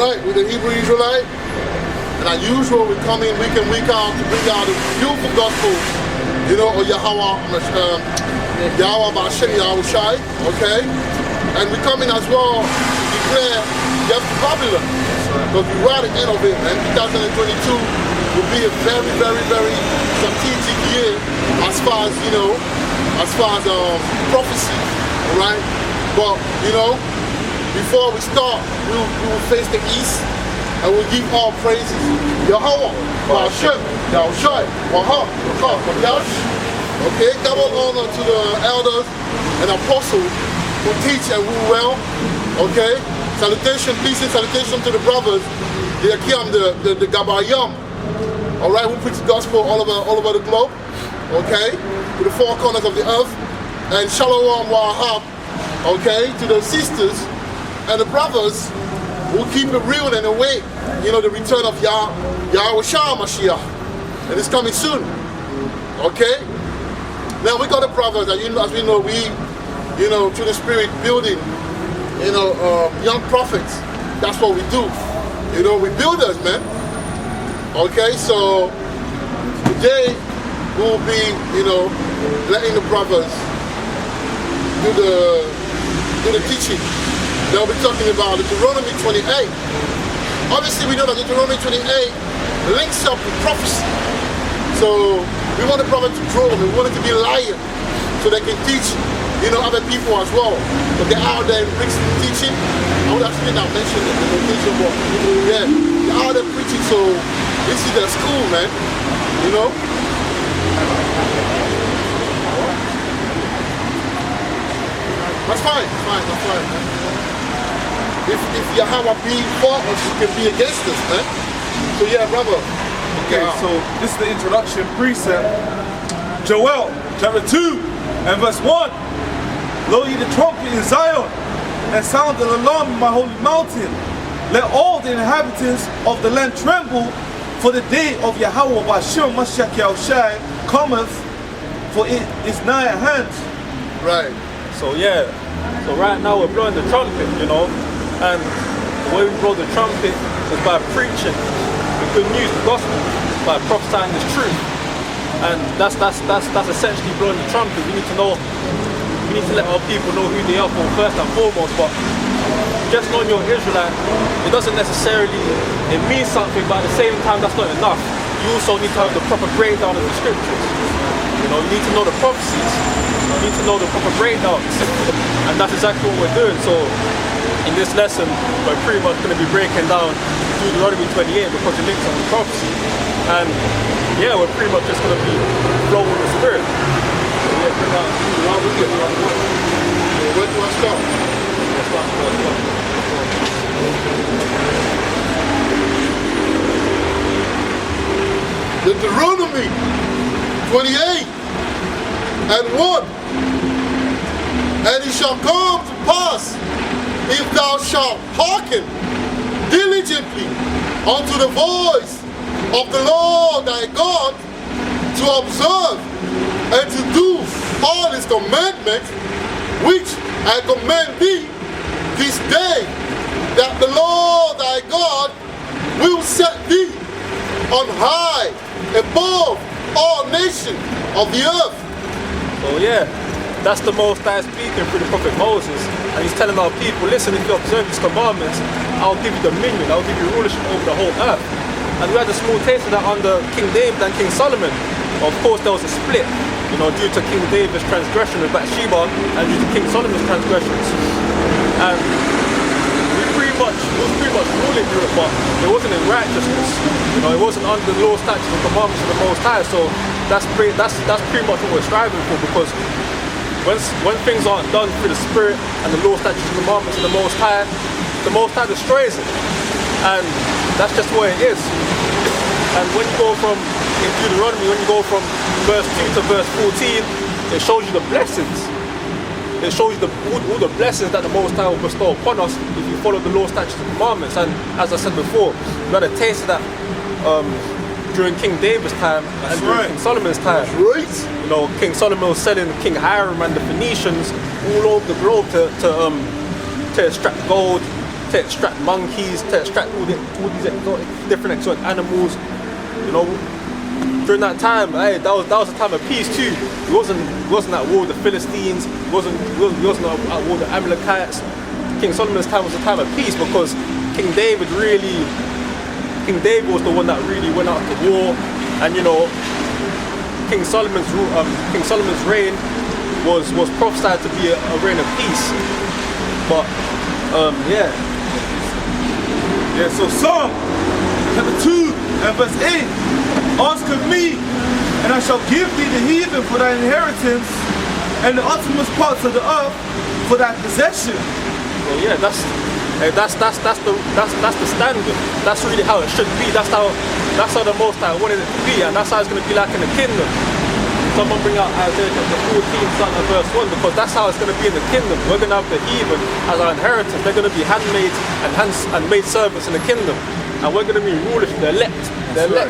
right, with the Hebrew Israelite. And as usual, we come in week out to bring out the beautiful gospel, you know, of Yahweh Ba'ashem Yahweh Shai, okay? And we come in as well to declare death to Babylon. Because we're at the end of it, and 2022 will be a very, very, very strategic year as far as, you know, prophecy, all right? But, you know, before we start, we will face the east and we'll give all praises. Yahweh, Ba'ashem, Yahweh Shai, okay, double honor to the elders and apostles who teach and who well, okay? Salutation, peace and salutation to the brothers, the Akim, the Gabayam, all right, who preach the gospel all over the globe, okay, to the four corners of the earth, and Shalom Wahab, okay, to the sisters and the brothers who keep it real and await, you know, the return of Yahweh Shah Mashiach, and it's coming soon, okay. Now we got the brothers, as we know, we, you know, through the Spirit building, you know, young prophets. That's what we do. You know, we builders, man. Okay, so today we'll be, you know, letting the brothers do the teaching. They'll be talking about Deuteronomy 28. Obviously, we know that Deuteronomy 28 links up with prophecy. So we want the prophet to grow. We want it to be lion, so they can teach, you know, other people as well. But they're out there in Brixton teaching. I would actually not mention it in the teaching, but yeah, they're out there preaching. So this is their school, man. You know. That's fine. That's fine, man. If Yahweh be for us, you can be against us, man. So yeah, brother. Okay, so this is the introduction precept. Joel, chapter 2 and verse 1. Blow ye the trumpet in Zion, and sound an alarm in my holy mountain. Let all the inhabitants of the land tremble, for the day of Yahweh Ba'ashem Mashiach Yahushai cometh, for it is nigh at hand. Right. So yeah, so right now we're blowing the trumpet, you know, and the way we blow the trumpet is by preaching the good news, the gospel, by prophesying this truth. And that's essentially blowing the trumpet. We need to let our people know who they are first and foremost. But just knowing you're Israelite, it doesn't necessarily, it means something, but at the same time that's not enough. You also need to have the proper breakdown of the scriptures. You know, you need to know the prophecies. You need to know the proper breakdowns. And that's exactly what we're doing. So in this lesson, we're pretty much going to be breaking down Deuteronomy 28 because it links on the prophecy. And yeah, we're pretty much just going to be flowing with the Spirit. So yeah, bring out Deuteronomy. Where do I start? Deuteronomy 28 and 1. And it shall come to pass, if thou shalt hearken diligently unto the voice of the Lord thy God, to observe and to do all his commandments, which I command thee this day, that the Lord thy God will set thee on high above all nations of the earth. So yeah, that's the Most High speaking through the prophet Moses, and he's telling our people, listen, if you observe these commandments, I'll give you dominion, I'll give you rulership over the whole earth. And we had a small taste of that under King David and King Solomon. Of course, there was a split, you know, due to King David's transgression with Bathsheba and due to King Solomon's transgressions. And it was pretty much ruling Europe, but it wasn't in righteousness. You know, it wasn't under the law, statutes, and commandments of the Most High. So that's pretty much what we're striving for, because when things aren't done through the Spirit and the law, statutes, and commandments of the Most High destroys it. And that's just the way it is. And when you go from, in Deuteronomy, when you go from verse 2 to verse 14, it shows you the blessings. It shows you all the blessings that the Most High will bestow upon us if you follow the law, statutes, and commandments. And as I said before, we had a taste of that during King David's time and during King Solomon's time. You know, King Solomon was selling King Hiram and the Phoenicians all over the globe to extract gold, to extract monkeys, to extract all these different exotic animals. You know, during that time, hey, that was a time of peace too. It wasn't at war with the Philistines. It wasn't at war with the Amalekites. King Solomon's time was a time of peace because King David was the one that really went out to war, and you know, King Solomon's reign was prophesied to be a reign of peace. But So Psalm chapter 2 and verse 8, ask of me, and I shall give thee the heathen for thy inheritance, and the uttermost parts of the earth for thy possession. well, yeah, that's the standard. That's really how it should be. That's how the Most High wanted it to be, and that's how it's going to be like in the kingdom. Someone bring out Isaiah chapter 14, starting at verse 1, because that's how it's going to be in the kingdom. We're going to have the heathen as our inheritance. They're going to be handmaids and maid servants in the kingdom, and we're going to be rulers, the elect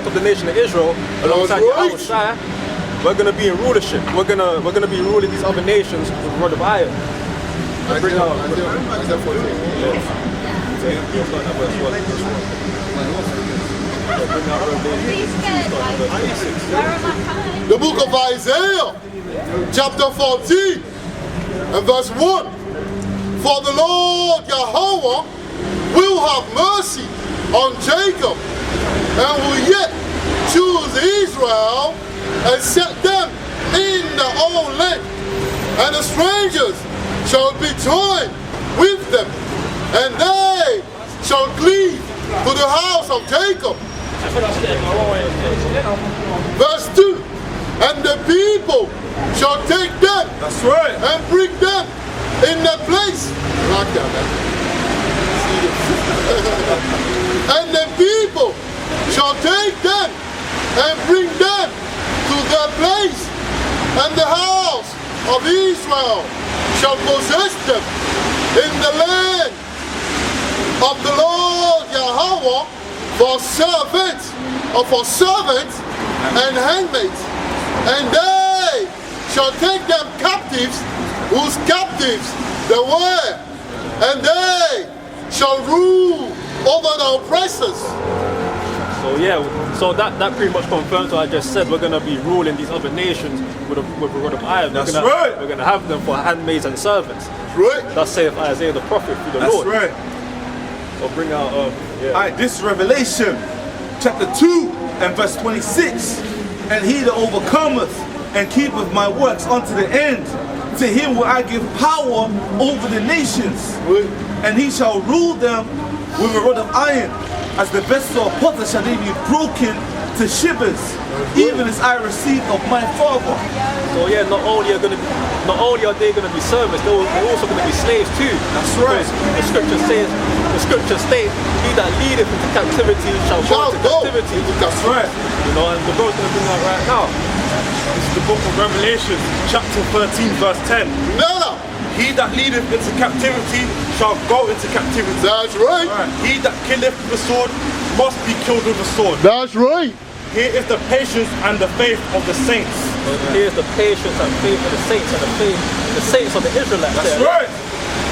of the nation of Israel, alongside Yahushua. We're going to be in rulership. We're going to be ruling these other nations with a rod of iron. Bring out Isaiah 14. Starting at verse 1. The book of Isaiah, chapter 14, and verse 1. For the Lord Yahweh will have mercy on Jacob, and will yet choose Israel, and set them in their own land. And the strangers shall be joined with them, and they shall cleave to the house of Jacob. Verse 2, and the people shall take them, That's right, and bring them in their place. And the people shall take them and bring them to their place, and the house of Israel shall possess them in the land of the Lord Yahweh for servants and handmaids, and they shall take them captives, whose captives they were, and they shall rule over the oppressors. So yeah, so that pretty much confirms what I just said. We're going to be ruling these other nations with a rod of iron. That's right. We're going to have them for handmaids and servants. Right. Thus saith Isaiah the prophet through the that's Lord. right. So bring out Alright, this is Revelation chapter 2 and verse 26. And he that overcometh and keepeth my works unto the end, to him will I give power over the nations, and he shall rule them with a rod of iron. As the vessel of potter shall they be broken to shivers, even as I received of my Father. So yeah, not only are they going to be servants, they're also going to be slaves too. That's right. Because the scripture states, he that leadeth into captivity shall go into captivity. That's right. You know, and the bro's going to bring that right now. This is the book of Revelation, chapter 13, verse 10. No. He that leadeth into captivity shall go into captivity. That's right. He that killeth with the sword must be killed with the sword. That's right. Here is the patience and the faith of the saints. Here's the patience and faith of the saints and the saints of the Israelites. That's there. right.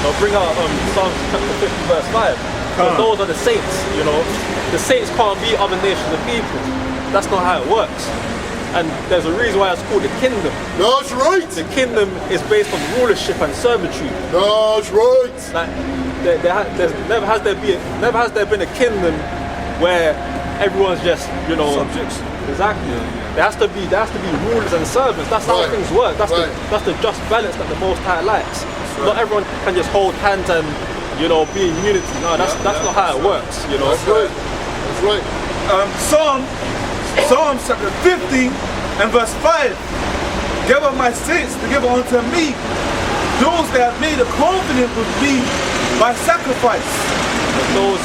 I'll bring out Psalm chapter 50 verse 5. Because those are the saints, you know. The saints can't be other nations of people. That's not how it works. And there's a reason why it's called the kingdom. That's right. The kingdom is based on rulership and servitude. That's right. Like, never has there been a kingdom where everyone's just, you know, Subjects. Exactly. There has to be rulers and servants. That's how Right. things work. That's Right. the just balance that the Most High likes. Not everyone can just hold hands and, you know, be in unity. No, that's not how it works. You know. That's right. That's right. Psalm chapter 50 and verse 5. Gather my saints together unto me, those that have made a covenant with me by sacrifice. Those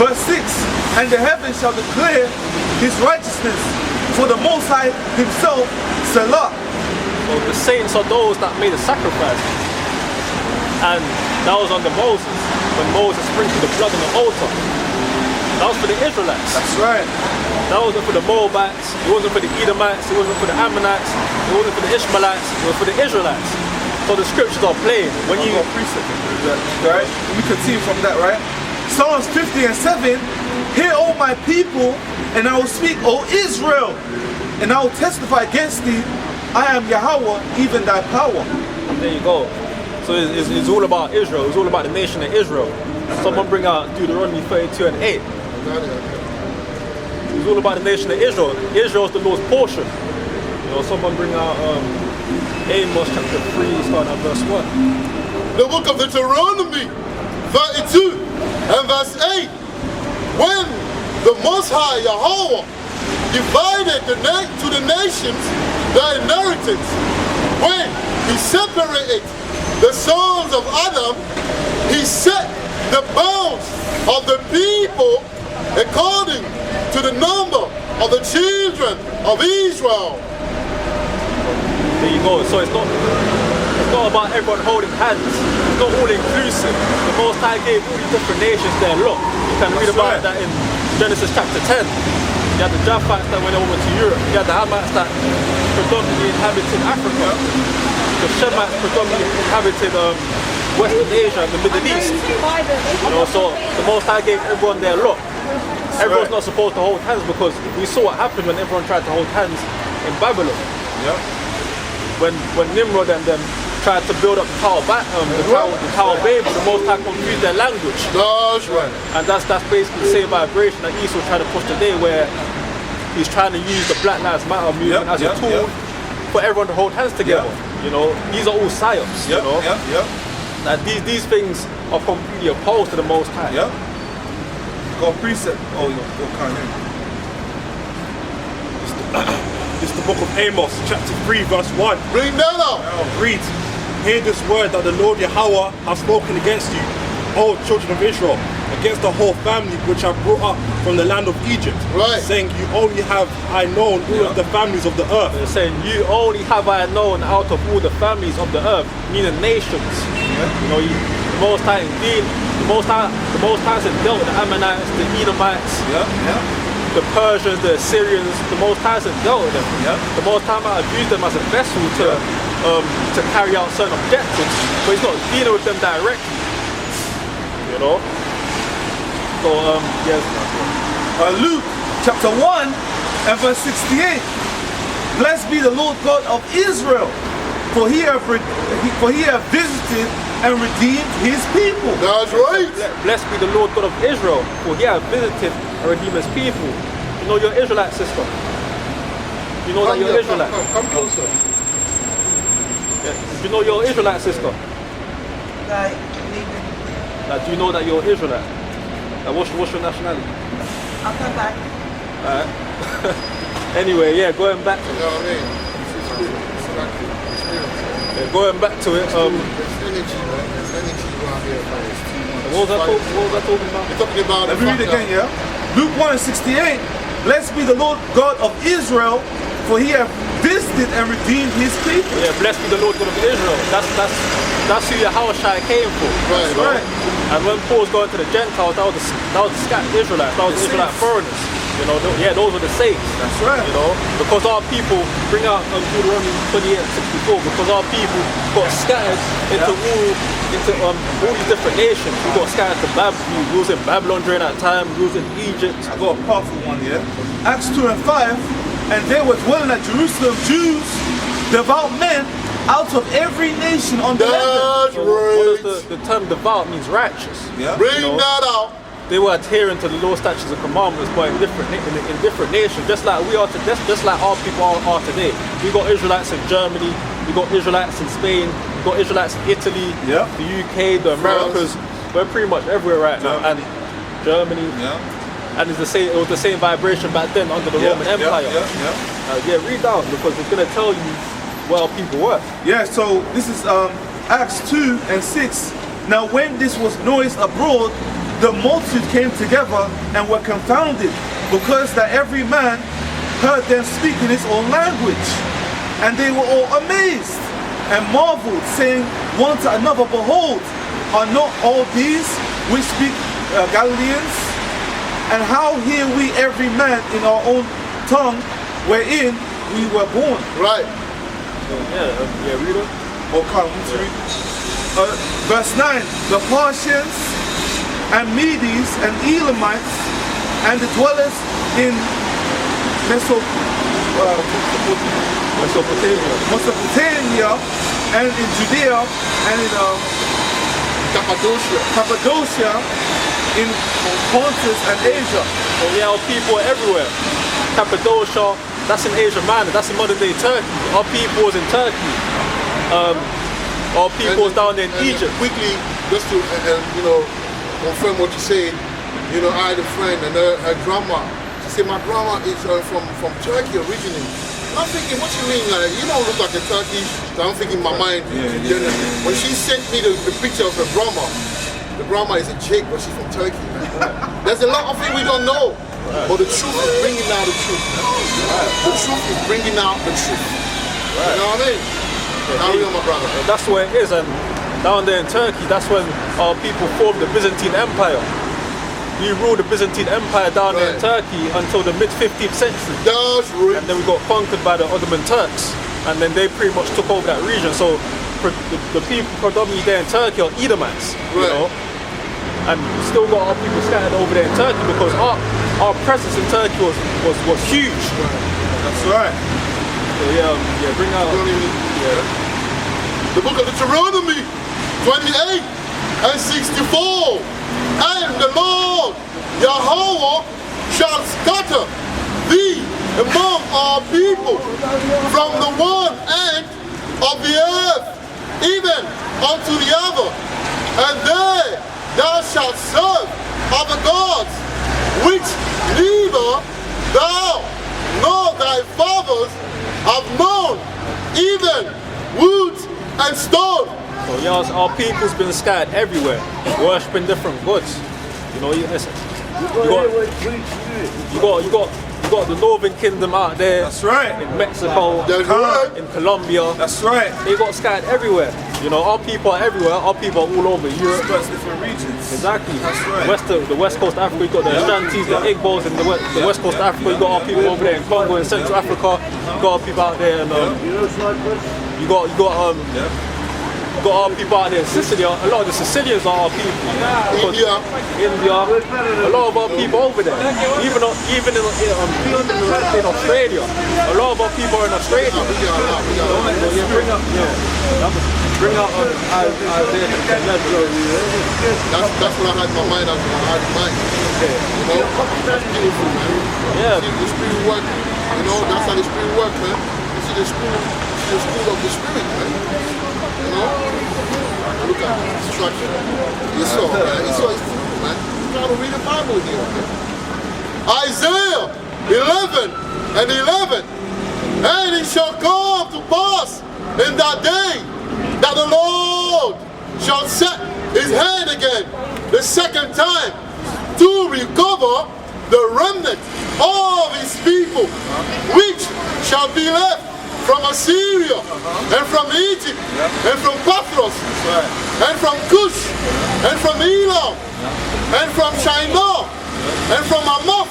Verse 6. And the heavens shall declare his righteousness, for the Most High himself, Selah. So the saints are those that made a sacrifice. And that was under Moses, when Moses sprinkled the blood on the altar. That was for the Israelites. That's right. That wasn't for the Moabites, it wasn't for the Edomites, it wasn't for the Ammonites, it wasn't for the Ishmaelites, it was for the Israelites. So the scriptures are plain. When I've you got a precept, right? Let me continue from that, right? Psalms 50 and 7. Hear, O my people, and I will speak, O Israel, and I will testify against thee. I am Yahweh, even thy power. there you go. So it's all about Israel. It's all about the nation of Israel. Someone bring out Deuteronomy 32 and 8. It's all about the nation of Israel. Israel is the Lord's portion. You know, someone bring out Amos chapter 3, starting at verse 1. The book of Deuteronomy 32 and verse 8. When the Most High Yahweh divided to the nations their inheritance, when he separated the sons of Adam, he set the bounds of the people according to the number of the children of Israel. There you go. So it's not about everyone holding hands. It's not all inclusive. The Most High gave all these different nations their lot. You can read about that in Genesis chapter 10. You had the Japhites that went over to Europe. You had the Hamites that predominantly inhabited Africa. The Shemites predominantly inhabited Western Asia and the Middle East. You know, so the Most High gave everyone their lot. Everyone's not supposed to hold hands, because we saw what happened when everyone tried to hold hands in Babylon. Yeah. When Nimrod and them tried to build up the Tower of Babel, the Most High confused their language. That's right. And that's basically the same vibration that Esau's trying to push today, where he's trying to use the Black Lives Matter movement as a tool for everyone to hold hands together. You know, these are all psyops. You know, that these things are completely opposed to the Most High. Got a precept. Oh, you can't hear me. It's the book of Amos, chapter 3, verse 1. Bring that up. Read, hear this word that the Lord Yahweh has spoken against you, O children of Israel, against the whole family which I brought up from the land of Egypt, saying, you only have I known all of the families of the earth. They're saying, you only have I known out of all the families of the earth, meaning nations. You know, the Most High indeed, the Most High has dealt with the Ammonites, the Edomites, the Persians, the Assyrians. The Most High has dealt with them. The Most High might have used them as a vessel to carry out certain objectives, but he's not dealing with them directly. You know? So, yes. Luke chapter 1 and verse 68. Blessed be the Lord God of Israel, for he hath visited and redeemed his people. That's right. Blessed be the Lord God of Israel, for he hath visited and redeemed his people. You know you're Israelite, sister. You know that you're Israelite. Come closer. Yeah. You know you're Israelite, sister. Do you know that you're Israelite? What's your nationality? I'll come back. Alright. Anyway, yeah, going back. You know what I mean? Experience. Going back to it. There's energy, man. There's energy around here, man. It's too much. What was I talking about? You're talking about. Let me read it again, Luke 1 and 68. Blessed be the Lord God of Israel, for he hath visited and redeemed his people. Yeah, blessed be the Lord God of Israel. That's who Yahushua came for. Right. And when Paul's going to the Gentiles, that was the scattered Israelites, that was the Israelite foreigners. You know, those were the saints. That's right. You know, because our people, bring out Deuteronomy 28 and 64, because our people got scattered into all these different nations. We got scattered to Babylon. We was in Babylon during that time. We was in Egypt. I got a powerful one here. Acts 2 and 5. And there was dwelling at Jerusalem Jews, devout men, out of every nation on the land. That's right. What does the term devout means? Righteous. Bring that out. They were adhering to the law, statutes, and commandments, but in different nations, just like we are just like our people are today. We got Israelites in Germany, we got Israelites in Spain, we got Israelites in Italy, the UK, the Americas. We're pretty much everywhere right now, and Germany. And it's it was the same vibration back then under the Roman Empire. Read down, because it's going to tell you where our people were. So this is Acts 2 and 6. Now when this was noised abroad, the multitude came together and were confounded, because that every man heard them speak in his own language. And they were all amazed and marveled, saying one to another, behold, are not all these which speak Galileans? And how hear we every man in our own tongue wherein we were born? Right. Read it. Okay, I'm to read. Verse 9, the Parthians and Medes and Elamites and the dwellers in Mesopotamia and in Judea and in Cappadocia, in Pontus and Asia. So yeah, our people are everywhere. Cappadocia, that's in Asia Minor, that's in modern day Turkey. Our people was in Turkey. Our people was down there in Egypt. Quickly, just to confirm what you said, I had a friend and her grandma. She said my grandma is from Turkey originally. I'm thinking, what you mean? Like, you don't look like a Turkish. So I'm thinking in my mind. When she sent me the picture of her grandma is a chick, but she's from Turkey. There's a lot of things we don't know. But the truth is bringing out the truth. The truth is bringing out the truth. You know what I mean? Carry on, my brother. That's where it is, and down there in Turkey, that's when our people formed the Byzantine Empire. We ruled the Byzantine Empire down there in Turkey until the mid-15th century. That's right. And then we got conquered by the Ottoman Turks, and then they pretty much took over that region. So the people predominantly there in Turkey are Edomites, you know, and we still got our people scattered over there in Turkey because our presence in Turkey was huge. That's right. So yeah, bring out. The book of Deuteronomy 28 and 64. And the Lord Yahweh shall scatter thee among our people from the one end of the earth even unto the other, and there thou shalt serve other gods, which neither thou nor thy fathers have known, even wood and stone. So yeah, our people's been scattered everywhere, worshipping different gods. You know, listen, you got the Northern Kingdom out there. That's right. In Mexico, in Colombia. That's right. They got scattered everywhere. You know, our people are everywhere. Our people are all over Europe. That's different regions. Exactly. That's right. The West Coast of Africa, you got the Ashantis, the Igbos, and the West Coast of Africa. You got our people over there in Congo and Central Africa. You got our people out there, and you got our people out there in Sicily. A lot of the Sicilians are our people. India. A lot of our people over there. Even in Australia. A lot of our people are in Australia. Bring out Isaiah 11. That's what I had in my mind. That's what I had in mind. You know, that's beautiful, man. Yeah. See the spirit work. You know, that's how the spirit works, man. You see the school of the spirit, man. You know? Look at the destruction. Esau, man. Esau is fool, man. You gotta read the Bible here, man. Isaiah 11 and 11. And it shall come to pass in that day that the Lord shall set his hand again the second time to recover the remnant of his people, which shall be left from Assyria, and from Egypt, and from Pathros, and from Cush, and from Elam, and from Shinar, and from Hamath,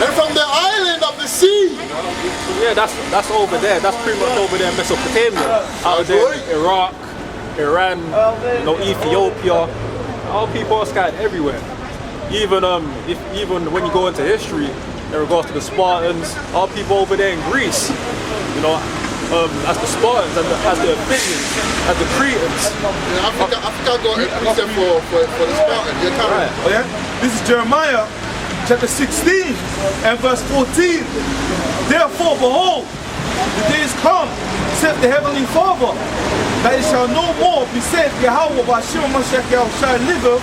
and from the island of the sea. Yeah, that's over there. That's pretty much over there in Mesopotamia. Out there in Iraq, Iran, you know, Ethiopia. Our people are scattered everywhere. Even when you go into history, in regards to the Spartans, our people over there in Greece, you know, as the Spartans, as the Athenians, as the Cretans. Yeah, Africa got a precept for the Spartans. Oh yeah? This is Jeremiah chapter 16 and verse 14. Therefore, behold, the days come, saith the Heavenly Father, that it shall no more be said, Yahweh Bashir Mashiach shall live,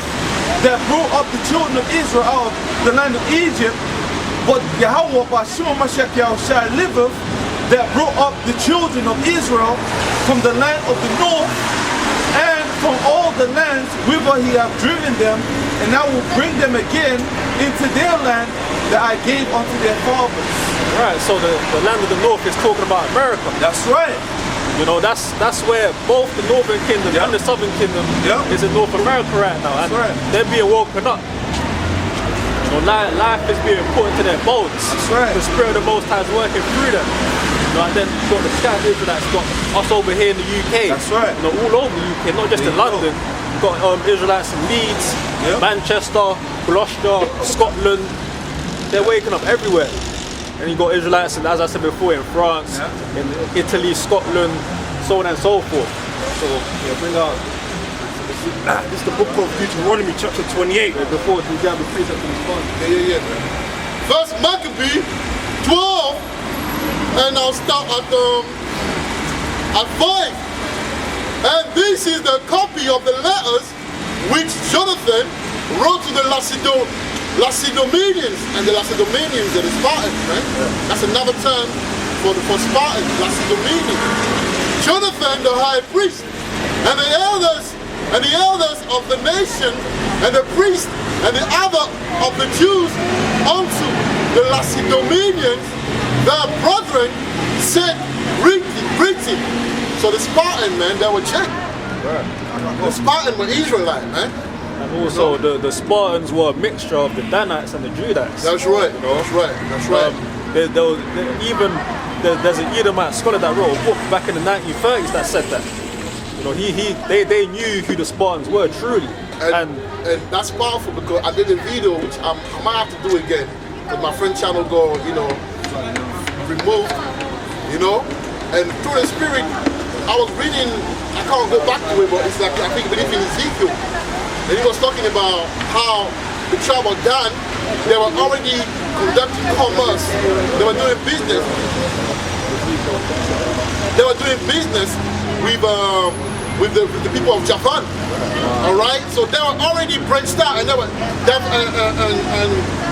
that brought up the children of Israel out of the land of Egypt, but Yahweh Bashir Mashiach shall live, that brought up the children of Israel from the land of the north and from all the lands whither he hath driven them, and I will bring them again into their land that I gave unto their fathers. Right, so the land of the north is talking about America. That's right. You know, that's where both the Northern Kingdom and the Southern Kingdom is in North America right now. And they're being woken up. You know, life is being put into their bones. That's right. The Spirit of the Most High is working through them. You know, and then you've got the scattered Israelites, got us over here in the UK. That's right. You know, all over the UK, not just in London. You've got Israelites in Leeds, Manchester, Gloucester, Scotland. They're waking up everywhere. And you got Israelites, and as I said before, in France, in Italy, Scotland, so on and so forth. So, bring out. This is the book of Deuteronomy, chapter 28. Before we get the precept from the phone. Yeah. First Maccabee 12, and I'll start at 5. And this is the copy of the letters which Jonathan wrote to the Lacedaemonians, and the Lacedaemonians are the Spartans, right? That's another term for Spartans, Lacedaemonians. Jonathan, the high priest, and the elders of the nation, and the priest, and the other of the Jews, unto the Lacedaemonians, their brethren, said, greeting. So the Spartan, man, they were Czech. The Spartan were Israelite, man. And also the Spartans were a mixture of the Danites and the Judites. That's right, you know? That's right. There's an Edomite scholar that wrote a book back in the 1930s that said that. You know, they knew who the Spartans were truly. And that's powerful, because I did a video which I might have to do again, because my friend channel got, removed, and through the spirit, I was reading, I can't go back to it, but it's like, I think, believe in Ezekiel, and he was talking about how the tribe of Dan, they were already conducting commerce, they were doing business. They were doing business with the people of Japan. All right, so they were already branched out, and they were down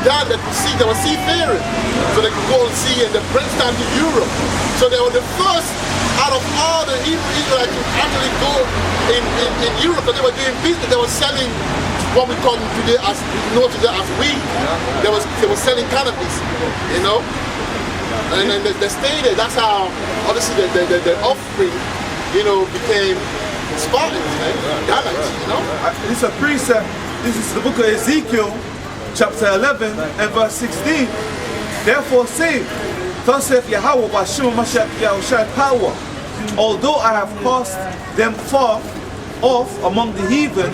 that they were seafaring, so they could go and see, and they branched out to Europe. So they were the first out of all the Israelites to actually go in Europe, and they were doing business. They were selling what we call today as weed. They were selling cannabis, and then they stayed there. That's how obviously the offspring, became Spartans, man. Danites, This is a precept. This is the book of Ezekiel, chapter 11 and verse 16. Therefore say, thus saith Yahweh by Shema Mashiach Yahushai power, although I have cast them far off among the heathen,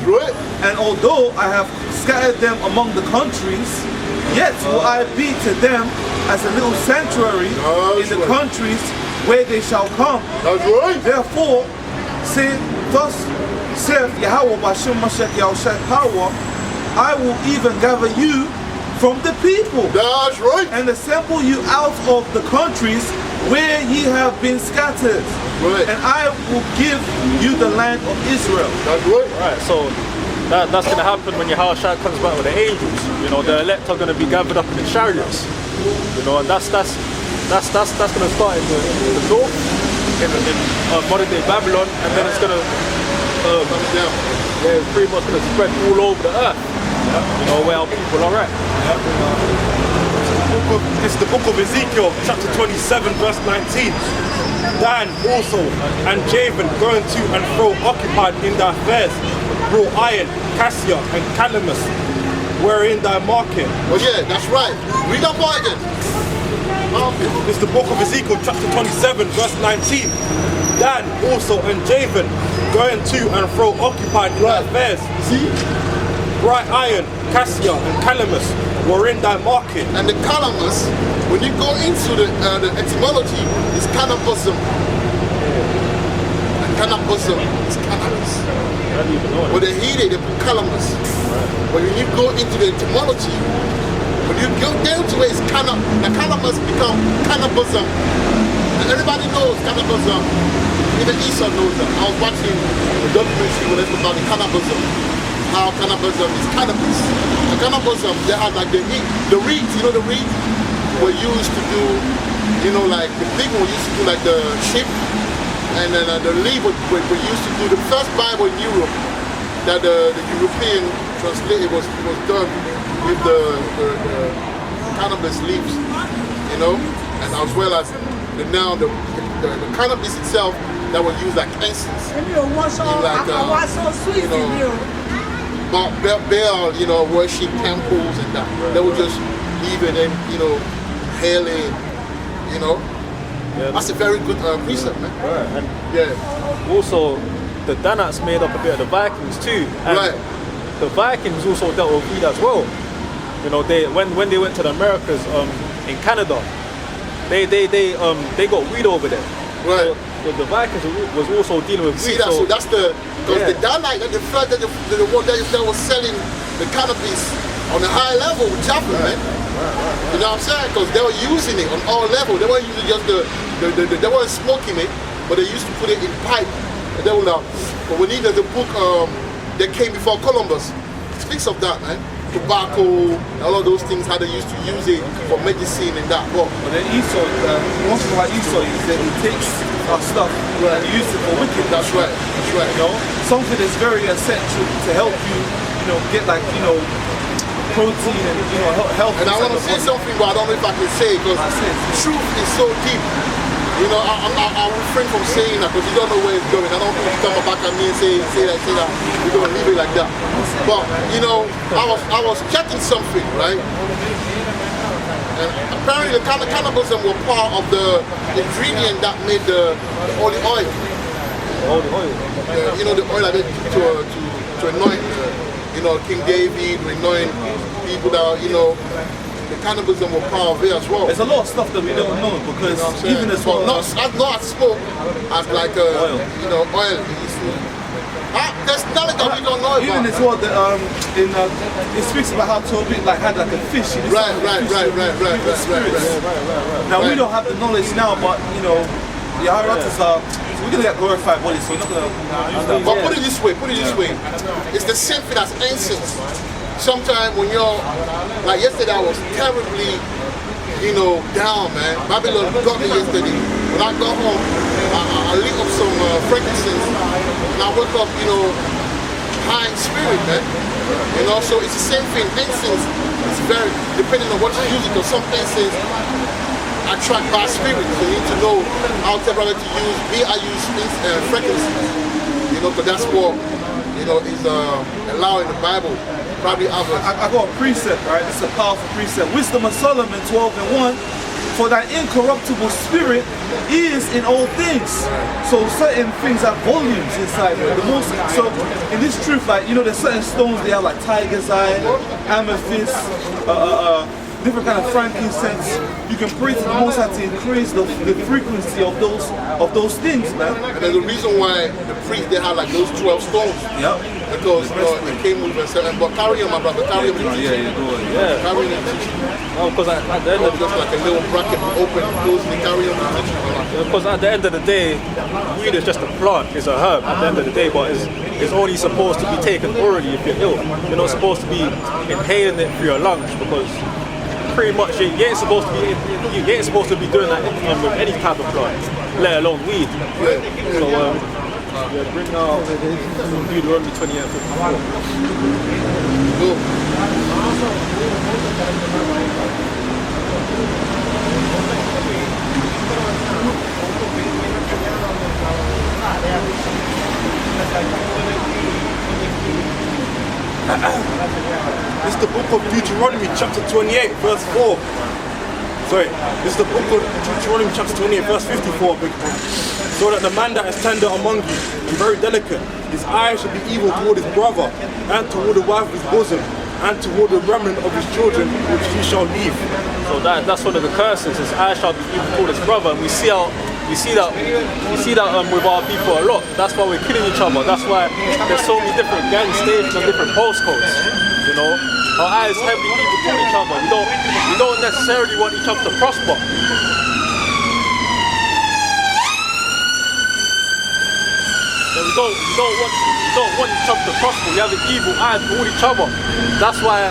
and although I have scattered them among the countries, yet will I be to them as a little sanctuary in the countries where they shall come. Therefore, say, thus saith Yahweh by Shem Mashiach Yahushai power, I will even gather you from the people. That's right. And assemble you out of the countries where ye have been scattered. Right. And I will give you the land of Israel. That's right. Right, so that's going to happen when Yahushua comes back with the angels. The elect are going to be gathered up in the chariots. And that's going to start in the north, in modern day Babylon, and then it's going to pretty much going to spread all over the earth. Where our people are at. It's the book of Ezekiel, chapter 27, verse 19. Dan also and Javan going to and fro occupied in thy fairs, brought iron, cassia, and calamus, wherein thy market. Oh yeah, that's right. Read that part again. It's the book of Ezekiel, chapter 27, verse 19. Dan also and Javan going to and fro occupied in thy fairs. See? Bright iron, cassia, and calamus were in thy market. And the calamus, when you go into the etymology, is cannabism. And cannabism is cannabis. When they heat it, they put calamus. But when you go into the etymology, when you go down to it, it's the calamus become cannabism. And everybody knows cannabism. Even Esau knows that. I was watching a documentary where they talk about the cannabism. How cannabism is cannabis. The cannabism, they had like the reeds, the reeds were used to do, like the big one used to do like the sheep, and then the leaf were used to do the first Bible in Europe that the European translated was done with the cannabis leaves, and as well as the cannabis itself that was used like incense. But Baal, worship temples and that. They would just leave it and, inhale it, That's a very good precept, man. Right. And Yeah. also, the Danites made up a bit of the Vikings too. And Right. the Vikings also dealt with weed as well. You know, they when they went to the Americas in Canada, they got weed over there. Right. So the Vikings was also dealing with See weed. that? So that's the because Yeah. the Danite and the fact that the one that was selling the cannabis on a high level with Chapel, man. You know what I'm saying? Because they were using it on all levels. They weren't using just they weren't smoking it, but they used to put it in pipe. And they were but we needed the book that came before Columbus. It speaks of that, man. Tobacco, all of those things, how they used to use it for medicine and that. But then Esau, one thing about Esau is that he takes our stuff and he uses it for wicked. that's right. That's right. You know, something that's very essential to help you, get like, protein and, health. And I want to say something, but I don't know if I can say it because truth is so deep. You know, I'll refrain from saying that because you don't know where it's going. I don't think you come back at me and say that. We're going to leave it like that. But, I was checking something, right? And apparently the cannibalism were part of the ingredient that made the holy oil. Holy oil. The oil that they took to anoint, King David, to anoint people that, the cannibalism were part of it as well. There's a lot of stuff that we don't know because even as well. Not as smoke, as like oil. Oil. There's nothing that we don't know about. Even as well, it speaks about how Tobit had like a fish. Right. Now we don't have the knowledge now, but the Hierarchs are. We're gonna get glorified bodies, so we're not gonna use that. But put it this way. It's the same thing as incense. Sometimes when you're, like yesterday I was terribly, down, man. Babylon got me yesterday. When I got home, I lit up some frankincense and I woke up, high in spirit, man. So it's the same thing. Incense is very, depending on what you use it, because some incense attract bad spirits. So you need to know how temporary to use. I use frankincense, because that's what, is allowed in the Bible. Probably others. I got a precept, right? This is a powerful precept. Wisdom of Solomon 12:1. For thy incorruptible spirit is in all things. So certain things have volumes inside. So in this truth, there's certain stones they have like tiger's eye, amethyst, different kind of frankincense. You can pray to the Most High to increase the frequency of those things, man. And there's a reason why the priests they had like those 12 stones. Yep. Because it came with a certain. But carry on, my brother, carry on. Yeah. Carry on. No, because at the end of just like a little bracket, open, close, and carry on. Because at the end of the day, weed is just a plant, it's a herb at the end of the day, but it's only supposed to be taken orally if you're ill. You're not supposed to be inhaling it through your lungs because pretty much you ain't supposed to be doing that with any type of plant, let alone weed. So bring out Deuteronomy 28:54. This is the book of Deuteronomy chapter 28 verse 4. Sorry, this is the book of Deuteronomy chapter 28 verse 54. So that the man that is tender among you and very delicate, his eyes shall be evil toward his brother and toward the wife of his bosom and toward the remnant of his children which he shall leave. So that's one of the curses. His eyes shall be evil toward his brother, and we see that with our people a lot. That's why we're killing each other. That's why there's so many different gang stations and different postcodes. Our eyes heavily evil toward each other. We don't necessarily want each other to prosper. We don't want each other to prosper. We have an evil eye toward each other. That's why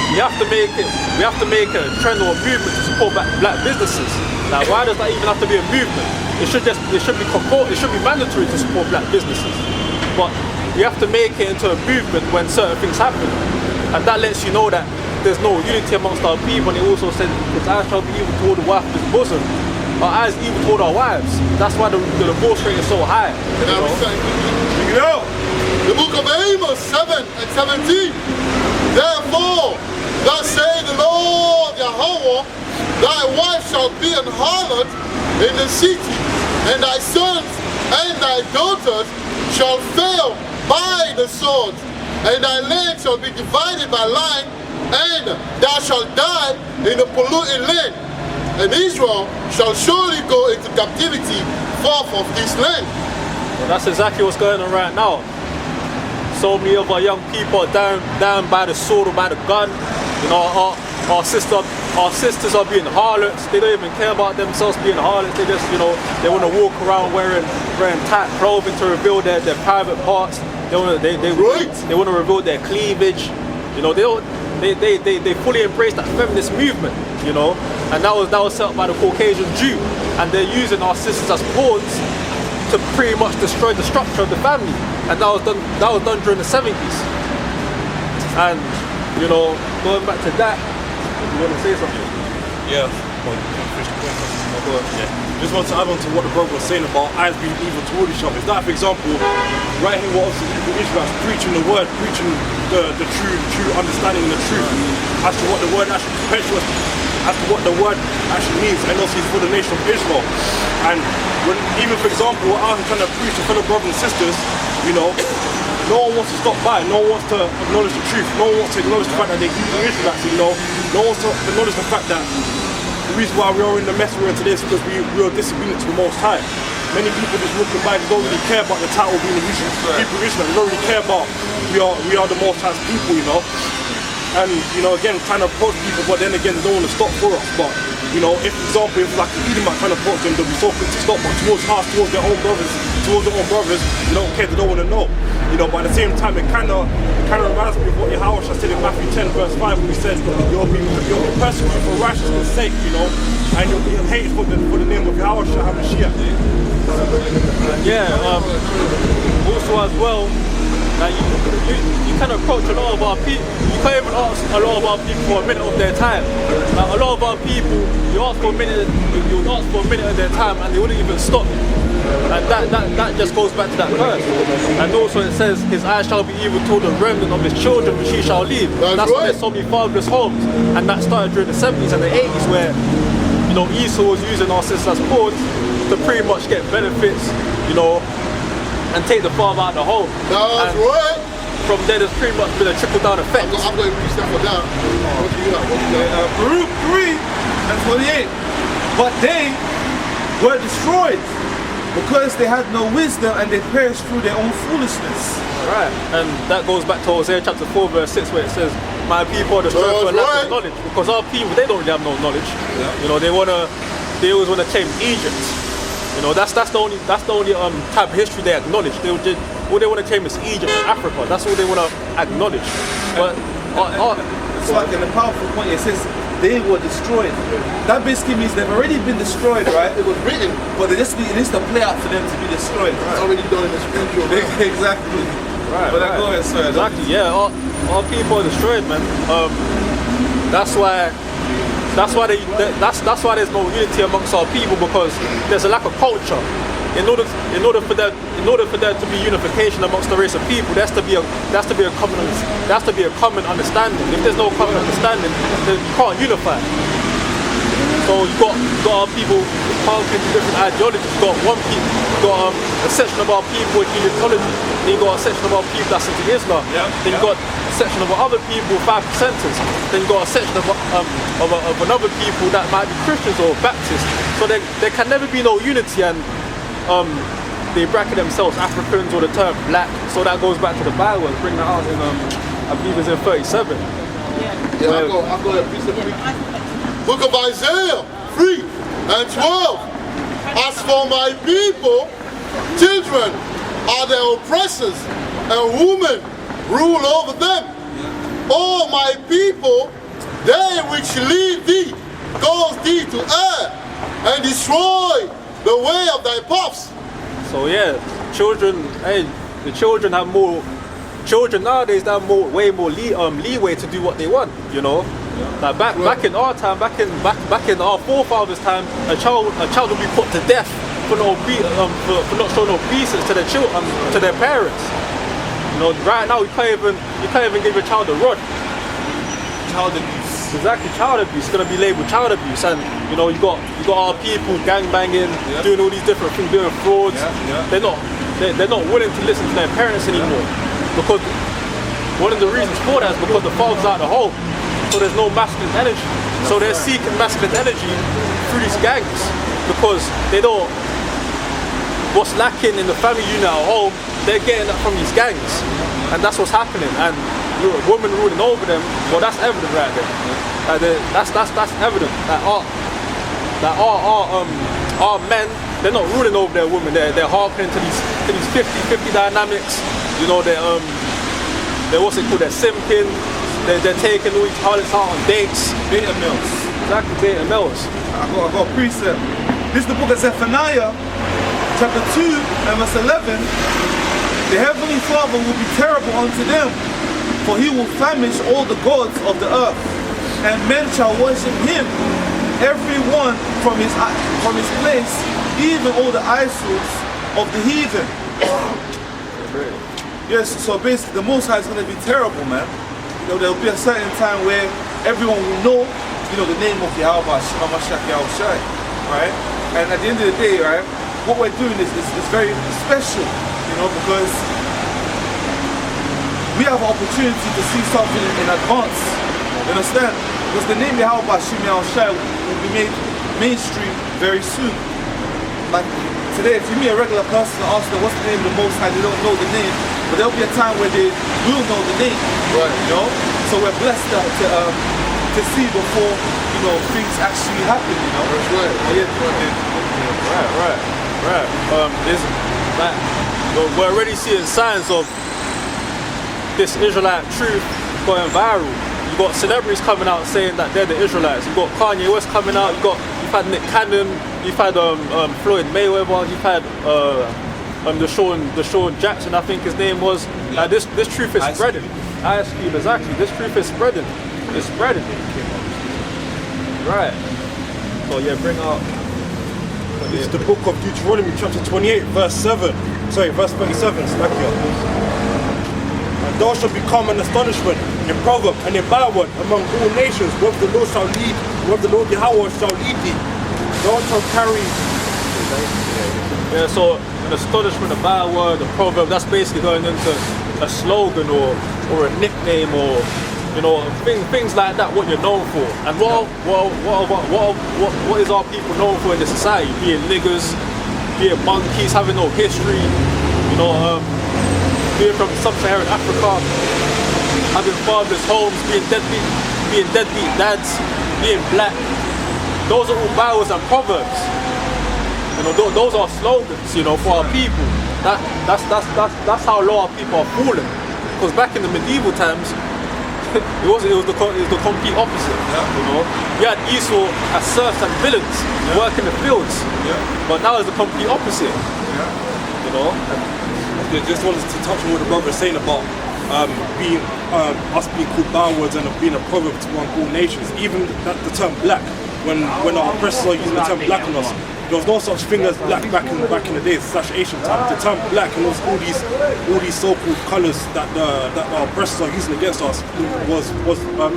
we have to make a trend or a movement to support black businesses. Now, why does that even have to be a movement? It should be mandatory to support black businesses. But we have to make it into a movement when certain things happen. And that lets you know that there's no unity amongst our people. And it also says his eyes shall be evil toward the wife of his bosom. Our eyes evil toward our wives. That's why the divorce rate is so high. The book of Amos 7:17. Therefore, thus saith the Lord Yahweh, thy wife shall be an harlot, in the city, and thy sons and thy daughters shall fail by the sword, and thy land shall be divided by line, and thou shalt die in a polluted land. And Israel shall surely go into captivity forth of this land. Well, that's exactly what's going on right now. So many of our young people are down by the sword or by the gun. You know, our sisters are being harlots. They don't even care about themselves being harlots. They just, you know, they want to walk around wearing tight clothing to reveal their private parts. They want to reveal their cleavage. You know, they fully embrace that feminist movement. You know, and that was set up by the Caucasian Jew, and they're using our sisters as pawns to pretty much destroy the structure of the family. And that was done during the 70s. And you know, going back to that, you want to say something? Yeah. Just want to add on to what the brother was saying about eyes being evil toward each other. Is that, for example, right here, what obviously the Israelites preaching the word, preaching the true understanding and the truth as to what the word actually perpetuates, as to what the word actually means, and also for the nation of Israel. And when, even for example, we're out here trying to preach to fellow brothers and sisters, you know, no one wants to stop by, no one wants to acknowledge the truth, no one wants to acknowledge the fact that they're Hebrew Israelites, you know, no one wants to acknowledge the fact that the reason why we are in the mess we're in today is because we are disobedient to the Most High. Many people just walking by, just don't really care about the title being a Hebrew Israelite. They don't really care about we are the Most High's people, you know. And you know, again, trying to approach people, but then again, they don't want to stop for us. But you know, if for example, if like the Edomite trying to approach them, they'll be so quick to stop. But towards us, towards their own brothers, they don't care. They don't want to know. You know, but at the same time, it kind of reminds me of what Yahweh said in Matthew 10 verse 5, when he says, you'll be persecuted for righteousness' sake, you know, and you'll be hated for the name of Yahweh HaMashiach. Yeah. Also as well, like you can approach a lot of our people. You can't even ask a lot of our people for a minute of their time. Like a lot of our people, you ask for a minute of their time, and they wouldn't even stop. And that just goes back to that verse. And also it says, his eyes shall be evil toward the remnant of his children which he shall leave. That's why there's so many fatherless homes. And that started during the 70s and the 80s, where, you know, Esau was using our sisters as pawns to pretty much get benefits, you know, and take the father out of the home. That's right. From there, there's pretty much been a trickle down effect. I'm going to reach that for that. What do you got? Baruch 3 and 28. But they were destroyed because they had no wisdom and they perished through their own foolishness. Right, and that goes back to Hosea chapter 4 verse 6, where it says, my people are destroyed for a lack of knowledge. Because our people, they don't really have no knowledge. Yeah. You know, they always want to claim Egypt. You know, that's the only type of history they acknowledge. All they want to claim is Egypt and Africa. That's all they want to acknowledge. But it's like in the powerful point, it says they were destroyed. That basically means they've already been destroyed, right? It was written, but it needs to play out for them to be destroyed. Right? It's already done in the spiritual realm. Exactly. Right. But go ahead, sir. Exactly. Yeah. All people are destroyed, man. That's why there's no unity amongst our people, because there's a lack of culture. In order for there to be unification amongst the race of people, there has to be a common understanding. If there's no common understanding, then you can't unify. So you've got our people pumping into different ideologies. You've got a section of our people with Egyptology. Then you've got a section of our people that's into Islam. Then you've got a section of other people, 5%ers. Then you've got a section of another people that might be Christians or Baptists. So there can never be no unity, and they bracket themselves Africans or the term black. So that goes back to the Bible and bring that out in I believe it's in 37. Yeah, I'll go ahead. Book of Isaiah 3 and 12. As for my people, children are their oppressors, and women rule over them. All my people, they which lead thee, cause thee to err, and destroy the way of thy paths. So yeah, the children have more. Children nowadays have way more leeway to do what they want. You know, like back in our time, back in our forefathers' time, a child would be put to death for not showing obedience to their children, to their parents. You know, right now you can't even give your child a rod. Child abuse. Exactly, child abuse. It's gonna be labelled child abuse, and you know you got our people gang banging, doing all these different things, doing frauds. They're not willing to listen to their parents anymore because one of the reasons for that is because the father's out of the home, so there's no masculine energy. So they're seeking masculine energy through these gangs because they don't. What's lacking in the family unit at home, they're getting that from these gangs, and that's what's happening. And women ruling over them, well, that's evident right there. That's evident that our men, they're not ruling over their women. They're hearkening to these 50-50 dynamics. You know, they're what's it called? They're simping. They're taking all each harlots out on dates. Beta males. Exactly, beta males. I got a precept. This is the book of Zephaniah, chapter 2 and verse 11. The heavenly Father will be terrible unto them, for he will famish all the gods of the earth, and men shall worship him, every one from his place, even all the idols of the heathen. Yes, so basically the Most High is going to be terrible, man. You know, there'll be a certain time where everyone will know, you know, the name of Yahweh, Shemashak Yahushai, right? And at the end of the day, right, what we're doing is very special, you know, because we have an opportunity to see something in advance. You understand? Because the name Yahweh Shem Yahushai will be made mainstream very soon. Like today, if you meet a regular person and ask them what's the name of the Most High, they don't know the name. But there'll be a time where they will know the name. Right. You know? So we're blessed to see before, you know, things actually happen, you know? That's right. Right. We're already seeing signs of this Israelite truth going viral. You got celebrities coming out saying that they're the Israelites. You got Kanye West coming out. You've had Nick Cannon. You've had Floyd Mayweather. You've had Deshaun Jackson, I think his name was. This truth is spreading. Ice Cube, exactly. This truth is spreading. It's spreading. Right. So yeah, bring out. It's the book of Deuteronomy, chapter 28, verse 37. And thou shalt become an astonishment, a proverb, and a byword among all nations, whether the Lord shall lead, whether the Lord Yahweh shall lead thee. Thou shalt carry. Yeah, so an astonishment, a byword, a proverb, that's basically going into a slogan or a nickname or, you know, things like that, what you're known for. And what is our people known for in the society? Being niggers, being monkeys, having no history, you know, being from sub-Saharan Africa, having fatherless homes, being deadbeat dads, being black. Those are all bywords and proverbs. You know, those are slogans, you know, for our people. That's how low our people are falling. Because back in the medieval times, it was the complete opposite. You know, we had Esau as serfs and villains working the fields, but now it's the complete opposite. You know. I just wanted to touch on what the brother was saying about being us being called bywords and being a proverb to all nations. Even the term black, when our oppressors are using the term black on us, there was no such thing as black back in the days, such Asian time. The term black and all these so-called colours that our oppressors are using against us was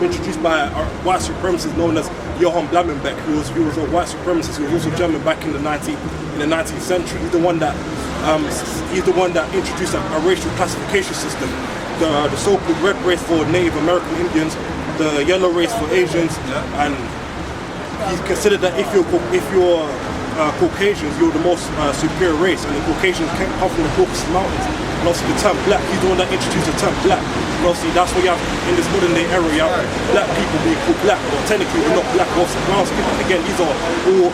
introduced by a white supremacist known as Johann Blumenbeck, who was a white supremacist. He was also German back in the 19th century. He's the one that introduced a racial classification system. The so-called red race for Native American Indians, the yellow race for Asians, and he considered that if you're Caucasians, you're the most superior race, and the Caucasians come from the Caucasus Mountains. And also the term black, he's the one that introduced the term black. And obviously that's what you have in this modern day era, you have black people being called black, but technically we're not black, we're also brown skin. Again, these are all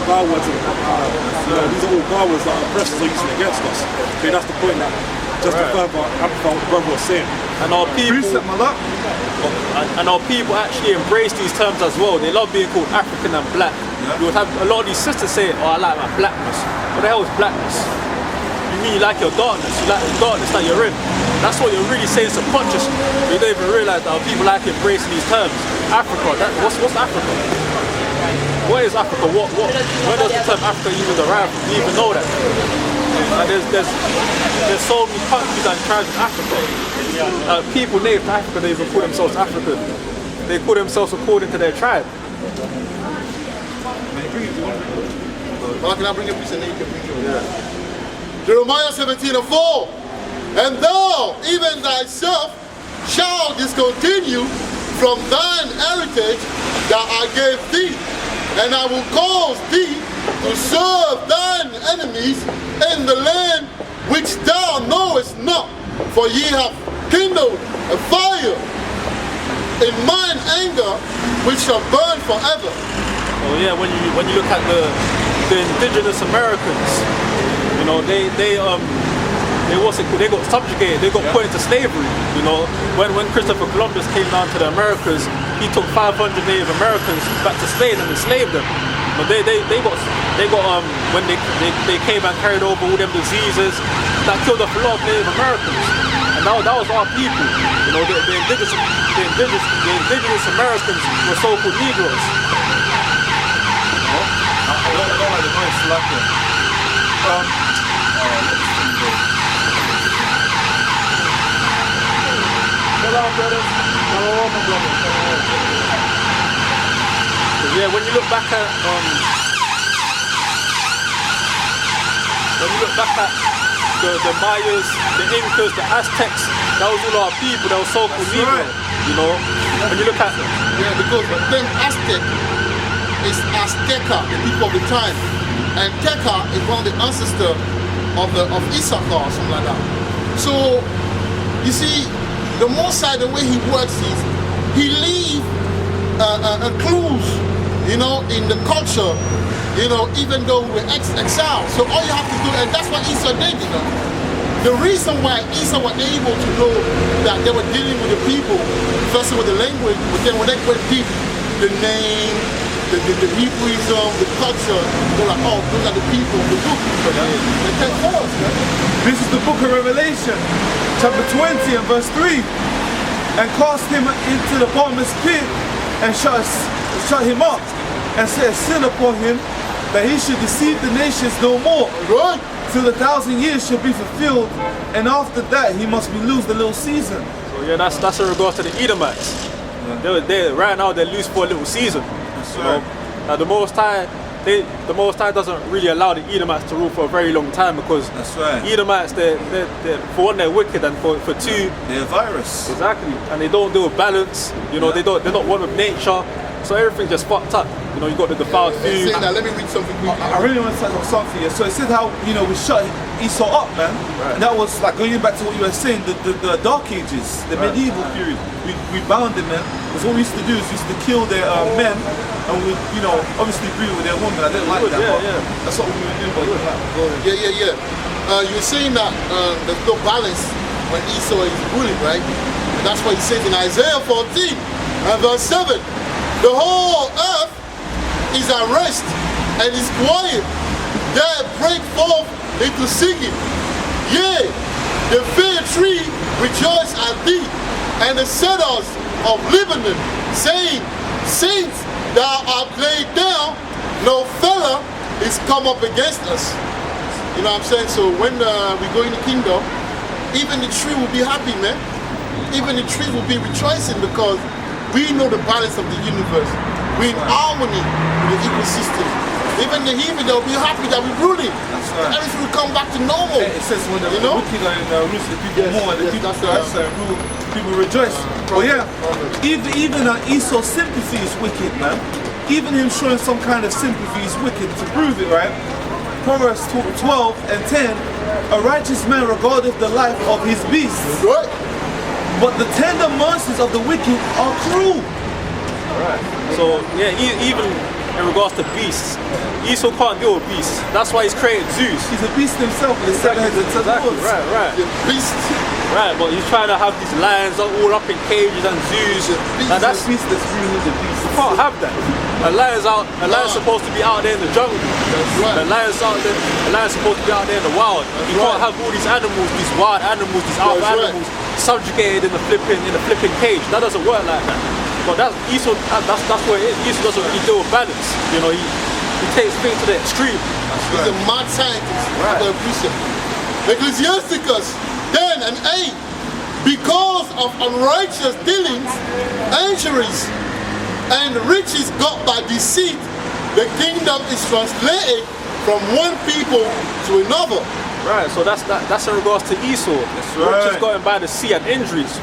bywords, these are all bywords that our oppressors are using against us. Okay, that's the point that just to further amplify what the brother was saying. And our people actually embrace these terms as well. They love being called African and black. You would have a lot of these sisters say, oh, I like my blackness. What the hell is blackness? You mean you like your darkness? You like the darkness that you're in. That's what you're really saying subconsciously. You don't even realize that our people like embracing these terms. Africa, what's Africa? What is Africa? Where does the term Africa even derive from? Do you even know that? There's so many countries and tribes in Africa. People native to Africa, they even call themselves African. they call themselves according to their tribe. Well, can I bring a piece and then you can bring it? Yeah. Jeremiah 17:4. And thou, even thyself, shalt discontinue from thine heritage that I gave thee, and I will cause thee to serve thine enemies in the land which thou knowest not, for ye have kindled a fire in mine anger, which shall burn forever. Oh yeah, when you look at the indigenous Americans, you know, they got subjugated, they got put into slavery. You know, when Christopher Columbus came down to the Americas, he took 500 Native Americans back to Spain and enslaved them. But they got when they came and carried over all them diseases that killed off a lot of Native Americans. And that was our people. You know, the indigenous Americans were so-called Negroes. I don't like the noise slacking. Hello, brothers. Hello, my brother. Yeah, when you look back at the Mayas, the Incas, the Aztecs, that was all our people. That was so-called Negro. Right. You know, when you look at because them Aztec is Azteca, the people of the time, and Teca is one of the ancestors of Issachar or something like that. So you see, the Mosai, the way he works is he leaves clues, you know, in the culture, you know, even though we were exiled. So all you have to do, and that's what Esau did, you know. The reason why Esau was able to know that they were dealing with the people, first with the language, but then when they went deep, the name, the Hebrewism, the culture, they're like, oh, those are the people, the good people. They take force, man. This is the book of Revelation, chapter 20 and verse 3. And cast him into the bottomless pit and shut him up and set a sin upon him that he should deceive the nations no more. Right. Till 1,000 years shall be fulfilled, and after that he must be loose the little season. so yeah, that's in regards to the Edomites. They right now they're loose for a little season. You know, now the Most High doesn't really allow the Edomites to rule for a very long time because That's right. Edomites, they're for one, they're wicked, and for two, They're a virus. exactly, and they don't deal with balance. You know, they're not one with nature, so everything's just fucked up. You know, you got the defiled food. Now, let me read something quickly. I really want to touch on something here. So it said how, you know, we shut Esau up, man. Right. And that was like going back to what you were saying, the Dark Ages, the medieval period. We bound them, man. Because what we used to do is we used to kill their men, and we, you know, obviously agree with their women. I didn't like that, but that's what we were doing. But Yeah. You're saying that there's no balance when Esau is ruling, right? And that's what he says in Isaiah 14 and verse 7. The whole earth is at rest and is quiet. There break forth into singing. Yea, the fir tree rejoice at thee, and the cedars of Lebanon, saying, since thou art laid down, no fellow is come up against us. You know what I'm saying? So when we go in the kingdom, even the tree will be happy, man. Even the tree will be rejoicing because we know the balance of the universe. We're in harmony with the ecosystem. Even the heathen, they'll be happy that we're ruling. That's right. Everything will come back to normal. it says when the You know? wicked are rules the people more, and the people that's rule, people rejoice. But yeah, even Esau's sympathy is wicked, man. Even him showing some kind of sympathy is wicked. To prove it, right? Proverbs 12 and 10, a righteous man regardeth the life of his beasts, Right? but the tender mercies of the wicked are cruel. Right. So yeah, even in regards to beasts, Esau can't deal with beasts. That's why he's created Zeus. He's a beast himself with the 7 heads and 10 Exactly. horns. Right. The beast. Right, but he's trying to have these lions all up in cages and zoos. Now That's that's a beast that's ruling the beast. you can't have that. A lion's supposed to be out there in the jungle. right. A lion's supposed to be out there in the wild. You can't have all these animals, these wild animals, these alpha That's right. animals subjugated in the flipping cage. That doesn't work like that. But that's Esau. That's what it is. Esau doesn't really deal with balance. You know, he takes things to the extreme. He's a mad scientist. Right. I appreciate it. Ecclesiasticus 10 and 8. Because of unrighteous dealings, injuries, and riches got by deceit, the kingdom is translated from one people to another. Right, so that's in regards to Esau. right. Riches got him by the sea and injuries.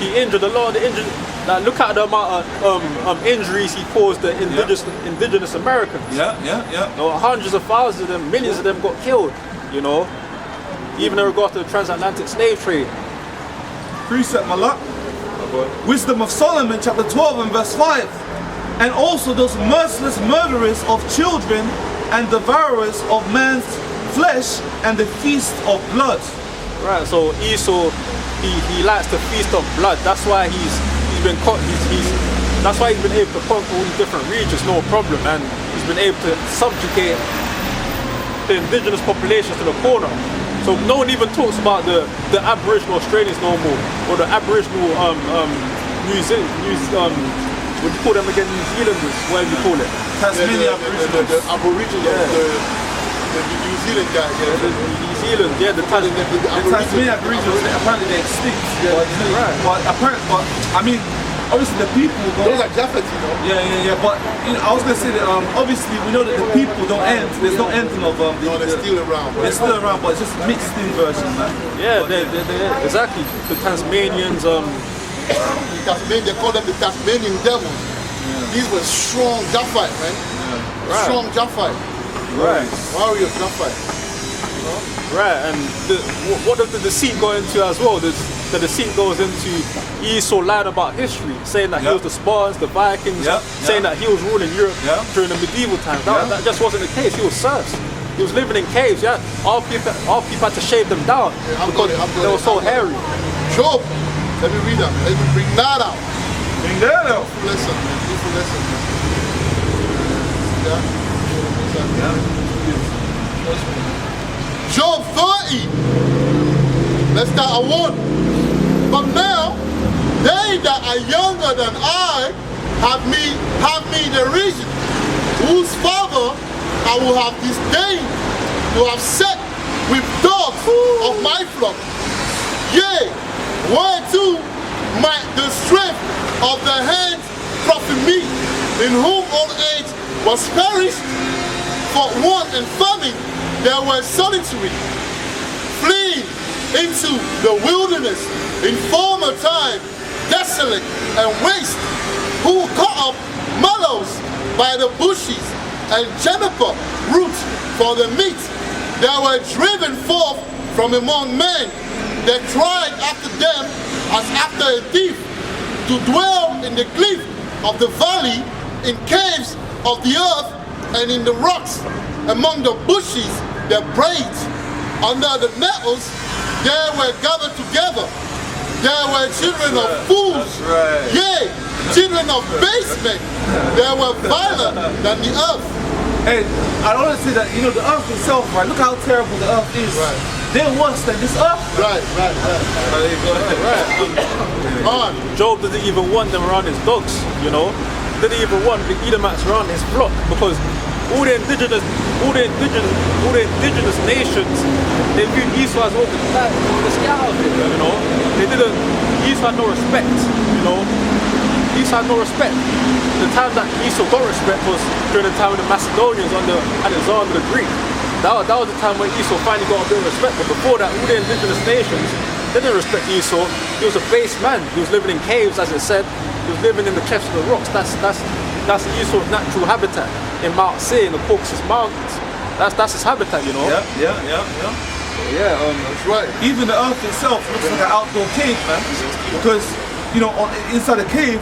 He injured a lot of the injured. Like, look at the amount of injuries he caused the indigenous Americans. Yeah. You know, hundreds of thousands of them, millions of them got killed. You know, even in regards to the transatlantic slave trade. Precept, my luck. Wisdom of Solomon, chapter 12 and verse 5. And also those merciless murderers of children and devourers of man's flesh and the feast of blood. Right, so Esau, he likes to feast on blood. That's why that's why he's been able to conquer all these different regions, no problem, and he's been able to subjugate the indigenous populations to the corner. So no one even talks about the Aboriginal Australians no more, or the Aboriginal what do you call them again? New Zealanders, whatever you call it. Tasmania The Aboriginal, the New Zealand guy. New Zealand, the Tasmania Aboriginals, apparently they're extinct. But I mean, obviously the people Those are Japheth, you know. Yeah. But you know, I was gonna say that obviously we know that the people don't end. There's no ending of No, they're still around. They're still around, but it's just mixed in versions, man. Yeah, they're exactly. The Tasmanians, They call them the Tasmanian devils. These were strong Japhite, man. Right. Strong Japhite. right, Warriors Japhite. right, and what does the deceit go into as well? The deceit goes into Esau lied about history, saying that he was the Spartans, the Vikings, saying that he was ruling Europe during the medieval times. That just wasn't the case. He was serfs. He was living in caves. Yeah, all people had to shave them down because they were so hairy. Job. Let me read that. Let me bring that out. Bring that out. Beautiful lesson, man. Beautiful lesson, man. Job 30. Let's start at 1. But now, they that are younger than I have me derision, whose father I will have disdained to have set with dogs of my flock. Yea, whereto might the strength of the hands profit me, in whom old age was perished, for want and famine they were solitary, fleeing into the wilderness in former time, desolate and waste, who cut up mallows by the bushes and juniper roots for the meat. They were driven forth from among men. They cried after them as after a thief, to dwell in the cliff of the valley, in caves of the earth, and in the rocks, among the bushes they prayed. Under the nettles they were gathered together. They were children of fools, yea, children of base men. They were violent than the earth. Hey, I want to say that, you know, the earth itself, right? Look how terrible the earth is. They're worse than this earth. Right. Job didn't even want them around his dogs, you know. Didn't even want the Edomites around his flock, because all the indigenous nations, they viewed Esau as the scout of it, you know. Esau had no respect, you know. Esau had no respect. The time that Esau got respect was during the time of the Macedonians under Alexander the Greek. That was the time when Esau finally got a bit of respect. But before that, all the indigenous nations didn't respect Esau. He was a base man. He was living in caves, as it said. He was living in the clefts of the rocks. That's Esau's natural habitat in Mount Seir, in the Caucasus Mountains. That's his habitat, you know. Yeah. That's right. Even the earth itself looks like an outdoor cave, man. Because, you know, inside a cave,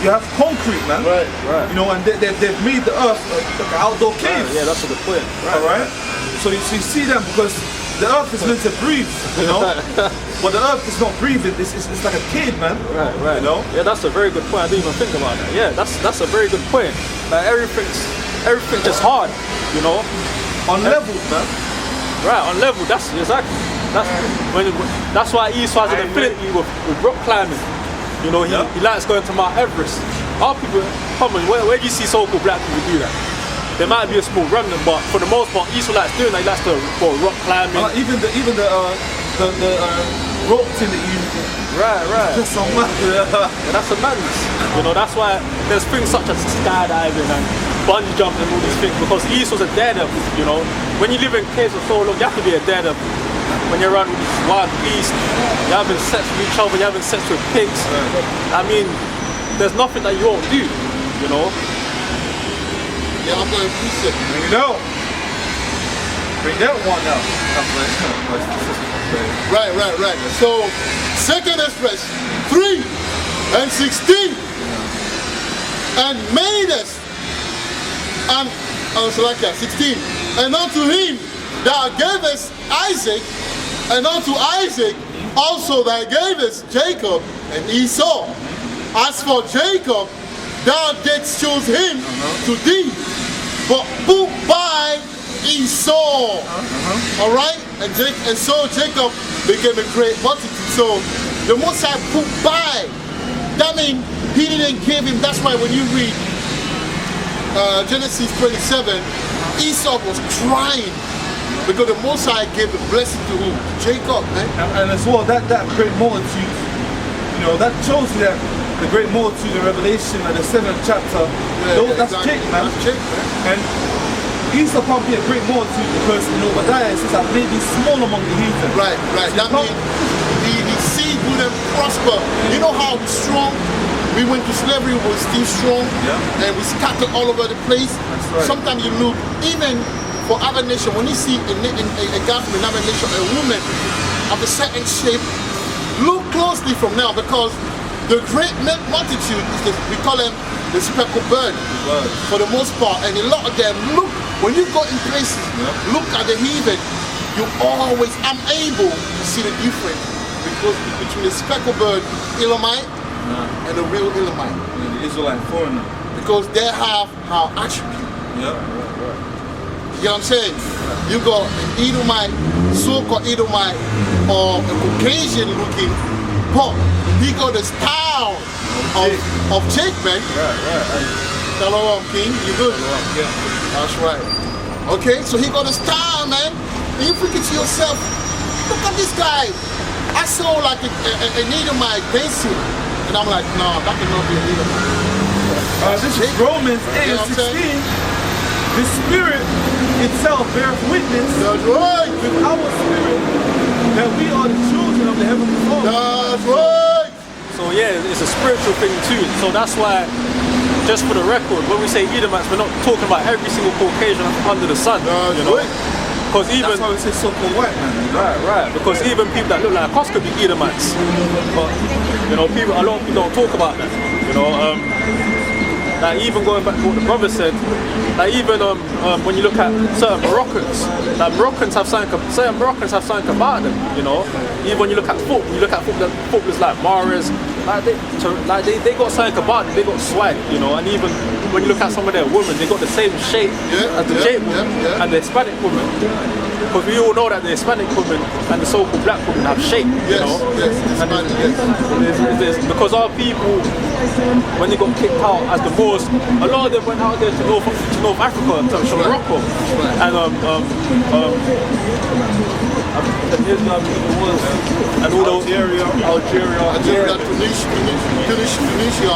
you have concrete, man. Right. You know, and they've made the earth like an outdoor cave. Right, yeah, that's a good point. Alright? So you see them, because the earth is meant to breathe, you know? But the earth is not breathing, it's like a cave, man. Right. You know? Yeah, that's a very good point. I didn't even think about that. Yeah, that's a very good point. Like everything's just hard, you know? On level, man. Right, on level, that's exactly. That's why Esau has an affinity with rock climbing. You know, he likes going to Mount Everest. Our people, come on, where do you see so-called black people do that? There might be a small remnant, but for the most part, Esau likes doing that. He likes to go rock climbing. Even the rope thing that you Right. Just some man. That's a madness. You know, that's why there's things such as skydiving and bungee jumping and all these things, because Esau's a daredevil, you know. When you live in caves for so long, you have to be a daredevil. When you're around with these wild beasts, you're having sex with each other, you're having sex with pigs. I mean, there's nothing that you won't do, you know. Yeah, I'm going to precept. Bring it out. Bring that one out. Right. So, second express, 3 and 16. And made us, and like 16. And unto him thou gavest Isaac, and unto Isaac also thou gavest Jacob and Esau. As for Jacob, thou didst choose him to thee, but put by Esau. Alright? And so Jacob became a great multitude. So the Most High put by. That means he didn't give him. That's why when you read Genesis 27, Esau was crying because the Most High gave the blessing to who? Jacob, man. And as well, that great multitude, you know, that shows you that the great multitude in Revelation, like the 7th chapter, that's exactly. Jacob, man. That's Jacob, man. And Esau can't be a great multitude because in Obadiah it says that may be small among the heathen. Right. That means the seed wouldn't prosper. You know how strong we went to slavery, we were still strong, and we scattered all over the place. That's right. Sometimes you look, even for other nations, when you see a government, another nation, a woman of a certain shape, look closely from now, because the great multitude is we call them the speckled bird for the most part, and a lot of them look, when you go in places, look at the heathen, you always, I'm able to see the difference because between the speckled bird, Elamite, and the real Elamite. And the Israelite foreigner. Because they have our attribute. Yeah. You know what I'm saying? You got an Edomite, so-called Edomite, or a Caucasian looking, but he got the style of Jake, man. Right. Shalom, King. You good? Yeah. That's right. Okay, so he got a style, man. And you think to yourself, look at this guy. I saw like an Edomite dancing. And I'm like, no, that cannot be a Edomite. This is Romans 8 and 16. The Spirit itself bears witness That's right. with our spirit that we are the children of the Heavenly Father. That's right. So yeah, it's a spiritual thing too. So that's why, just for the record, when we say Edomites, we're not talking about every single Caucasian under the sun. That's you know? right. Because even That's why we say so-called white man. right. Because even people that look like us could be Edomites. But you know, a lot of people don't talk about that. You know, like even going back to what the brother said, like even when you look at certain Moroccans, like certain Moroccans have something about them. You know, even when you look at footballers like Mahrez, they got something about them. They got swag. You know, and even when you look at some of their women, they got the same shape as the Jade woman and the Hispanic woman. Because we all know that the Hispanic women and the so-called black women have shape, you know. Because our people, when they got kicked out as the Moors, a lot of them went out there to North Africa, to Morocco, and and all those Algeria, Tunisia.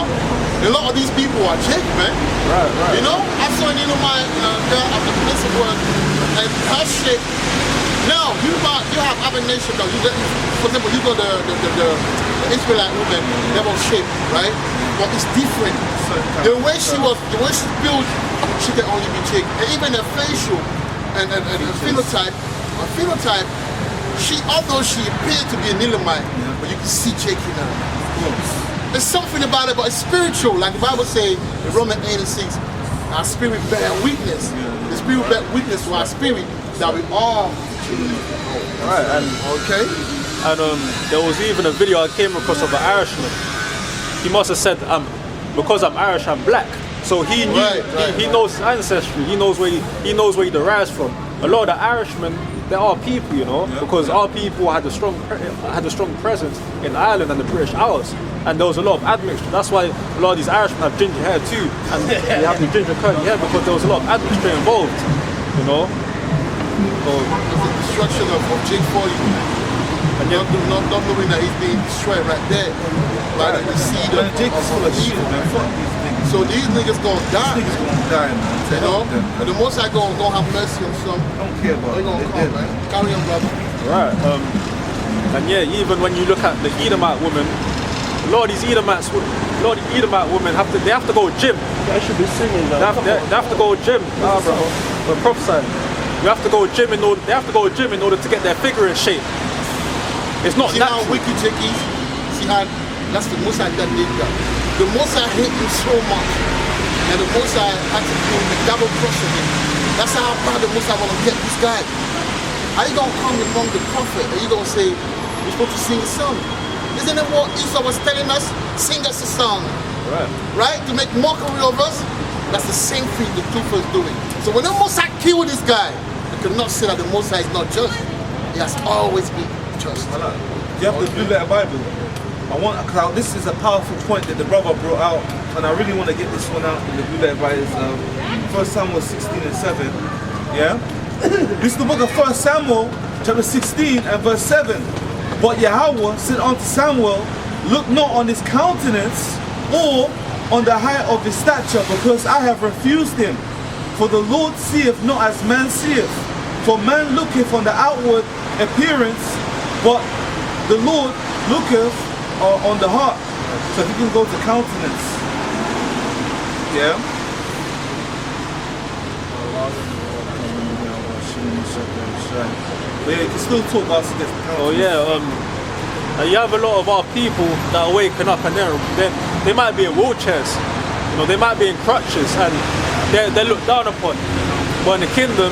A lot of these people are Czech, man. Right. You know, I saw my girl at the place of work, and her shape. Now you have other nations though. For example, you got the Israelite woman, they have shape, right? But it's different. The way she built, she can only be Czech. And even her facial and phenotype, although she appeared to be an Elamite, but you can see Czech in her. There's something about it, but it's spiritual. Like the Bible says in Romans 8 and 6, our spirit bear witness. The spirit bear witness to our spirit that we all. Right, and okay. And there was even a video I came across of an Irishman. He must have said, because I'm Irish, I'm black. So he knew, he knows his ancestry. He knows where he derives from. A lot of the Irishmen, they're our people, you know, because our people had a strong presence in Ireland and the British Isles, and there was a lot of admixture. That's why a lot of these Irishmen have ginger hair too, and they have the ginger curly hair because there was a lot of admixture involved, you know. So the destruction of Jake 40. And yet, not knowing that he's being destroyed right there. Right, and the seed Man, of Jacob's full of shit, evil. man. Fuck these niggas. So these niggas gonna die. These niggas gonna die, man. You know? And the most I gonna have mercy on some. I don't care about They it. gonna They come, did. man. Carry on, brother. right. And yeah, even when you look at the Edomite woman, a lot of these Edomite women have to go gym. I should be singing They now. have to go gym. Nah, bro. We're prophesying. You have to go gym in order. They have to go gym in order to get their figure in shape. It's not See how natural. wicked Jake is? See how that's the most I done did that. The most I hate him so much. And the most I had to do the double cross of him. That's how bad the most I want to get this guy. How you gonna come among the prophet and you gonna say, you're supposed to sing a song? Isn't it what Esau was telling us? Sing us a song. Right. Right? To make mockery of us? That's the same thing the Tufa is doing. So when the Mosai killed this guy, you cannot say that the Mosai is not just. He has always been just. You have the Blue Letter Bible. Cause this is a powerful point that the brother brought out, and I really want to get this one out in the Blue Letter Bible. 1 Samuel 16 and 7. Yeah? This is the book of 1 Samuel, chapter 16 and verse 7. But Yahweh said unto Samuel, look not on his countenance or on the height of his stature, because I have refused him. For the Lord seeth not as man seeth. For man looketh on the outward appearance, but the Lord looketh on the heart. So if you can go to countenance. Yeah? But yeah, you can still talk about this. Oh yeah. You have a lot of our people that are waking up and they might be in wheelchairs. You know, they might be in crutches and they're looked down upon. But in the kingdom,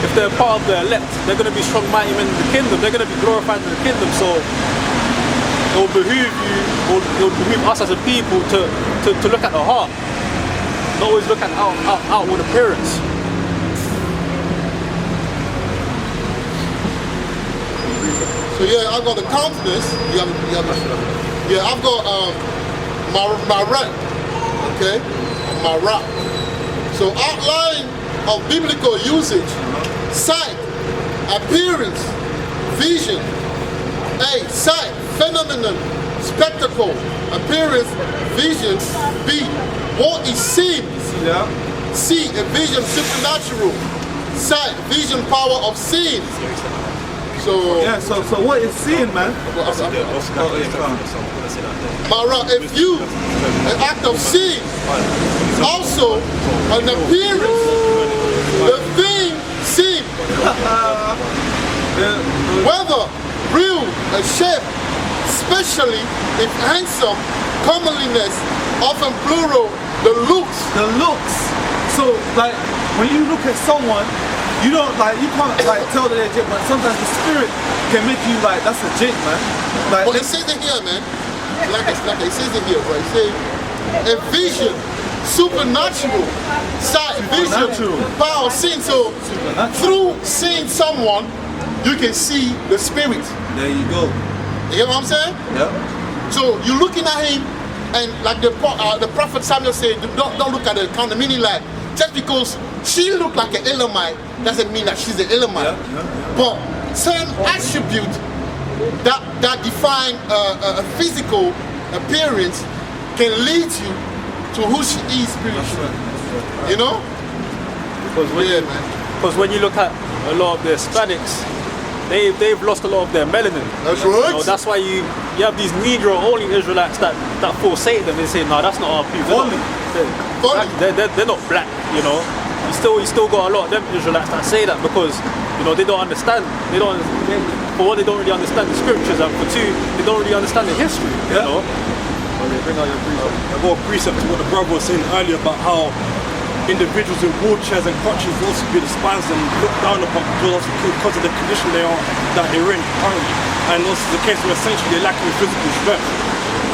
if they're part of the elect, they're going to be strong mighty men in the kingdom. They're going to be glorified in the kingdom. So it will behoove you, it will behoove us as a people to look at the heart, not always look at outward appearance. So yeah, I've got the countenance. Yeah, I've got my rank. Okay, my rap. So outline of biblical usage: sight, appearance, vision. A, sight, phenomenon, spectacle, appearance, vision. B, what is seen. Yeah? C, a vision supernatural. Sight, vision, power of seeing. So Yeah, so what is seeing, man? Mara, a view, an act of seeing, also an appearance, the thing seen, whether real, a shape, especially if handsome, comeliness, often plural, the looks. The looks. So like when you look at someone, you don't you can't tell that they're jig, but sometimes the spirit can make you that's a jig, man. But it says it here, man. It says it here, right? It says a vision, supernatural, sight, vision, power, seeing. So through seeing someone, you can see the spirit. There you go. You hear what I'm saying? Yeah. So you're looking at him, and like the prophet Samuel said, don't look at the counter, meaning just because she looked like an Elamite doesn't mean that she's an Elamite. But certain attribute that define a physical appearance can lead you to who she is spiritually. Right. You know? Because when you look at a lot of the Hispanics, they've lost a lot of their melanin. That's right. You know, that's why you have these Negro-only Israelites that forsake them and say, no, that's not our people. They're not black, you know. You still got a lot of them Israelites that say that because, you know, they don't understand. For one, they don't really understand the scriptures, and for two, they don't really understand the history, you know. Bring out your precept. I got a precept to what the brother was saying earlier about how individuals in wheelchairs and crutches will also be despised and looked down upon because of the condition that they're in currently. And also the case where essentially they're lacking physical strength.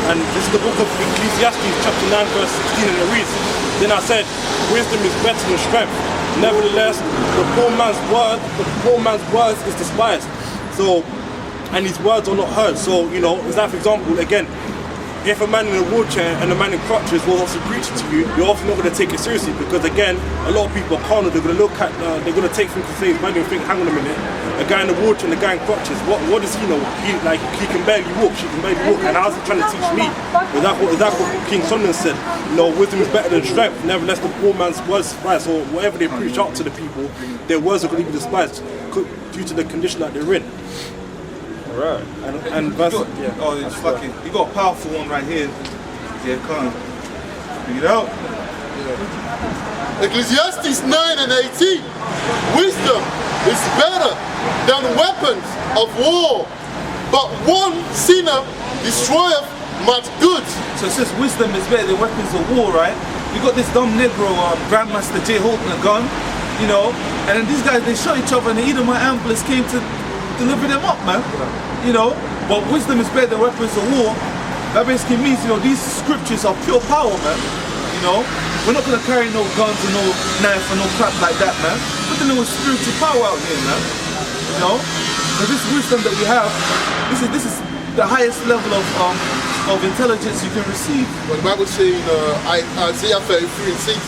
And this is the book of Ecclesiastes chapter 9 verse 16, and it reads, then I said, wisdom is better than strength. Nevertheless, the poor man's words is despised. So, and his words are not heard. So, you know, as that for example, again, if a man in a wheelchair and a man in crutches was also preaching to you, you're often not going to take it seriously because again, a lot of people are carnal. They're going to look at, they're going to take things to say, man, and think, hang on a minute, a guy in a wheelchair and a guy in crutches, what does he know? He can barely walk, she can barely walk, and how's he trying to teach me? Is that what King Solomon said? You know, wisdom is better than strength. Nevertheless, the poor man's words despised. So whatever they preach out to the people, their words are going to be despised due to the condition that they're in. Right. And verse, yeah. Oh, it's fucking. You got a powerful one right here. Yeah, come on. Bring it out. Yeah. Ecclesiastes 9 and 18. Wisdom is better than weapons of war, but one sinner destroyeth much good. So it says wisdom is better than weapons of war, right? You got this dumb Negro, Grandmaster J. Holton, a gun, you know, and then these guys, they shot each other and the Edomite ambush came to deliver them up, man. You know, but wisdom is better than weapons of war. That basically means, you know, these scriptures are pure power, man. You know, we're not gonna carry no guns and no knife and no crap like that, man. We're dealing with spiritual power out here, man. You know, so this wisdom that we have, this is the highest level of intelligence you can receive. But the Bible saying Isaiah 33 and 6. In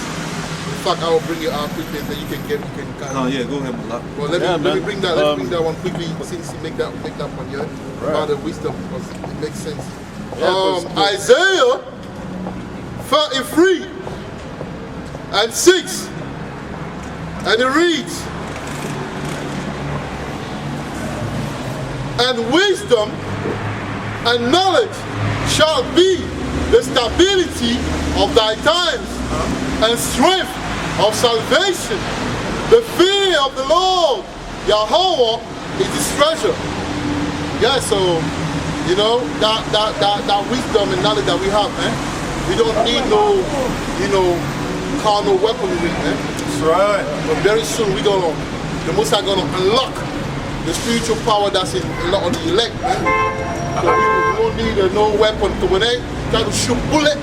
fact, I will bring it out quickly and then you can kind of. Oh yeah, go ahead, my love. Well, let me bring that. Let's bring that one quickly since you make that one, yeah. Right. About the wisdom, because it makes sense. Yeah, Isaiah 33 and 6, and it reads, "And wisdom and knowledge shall be the stability of thy times, and strength of salvation. The fear of the Lord, Yahweh, is his treasure." Yeah, so, you know, that wisdom and knowledge that we have, man. We don't need no, you know, carnal weaponry, man. That's right. But very soon the Most High gonna unlock the spiritual power that's in a lot of the elect, man. So we don't need no weapon. So when they try to shoot bullet,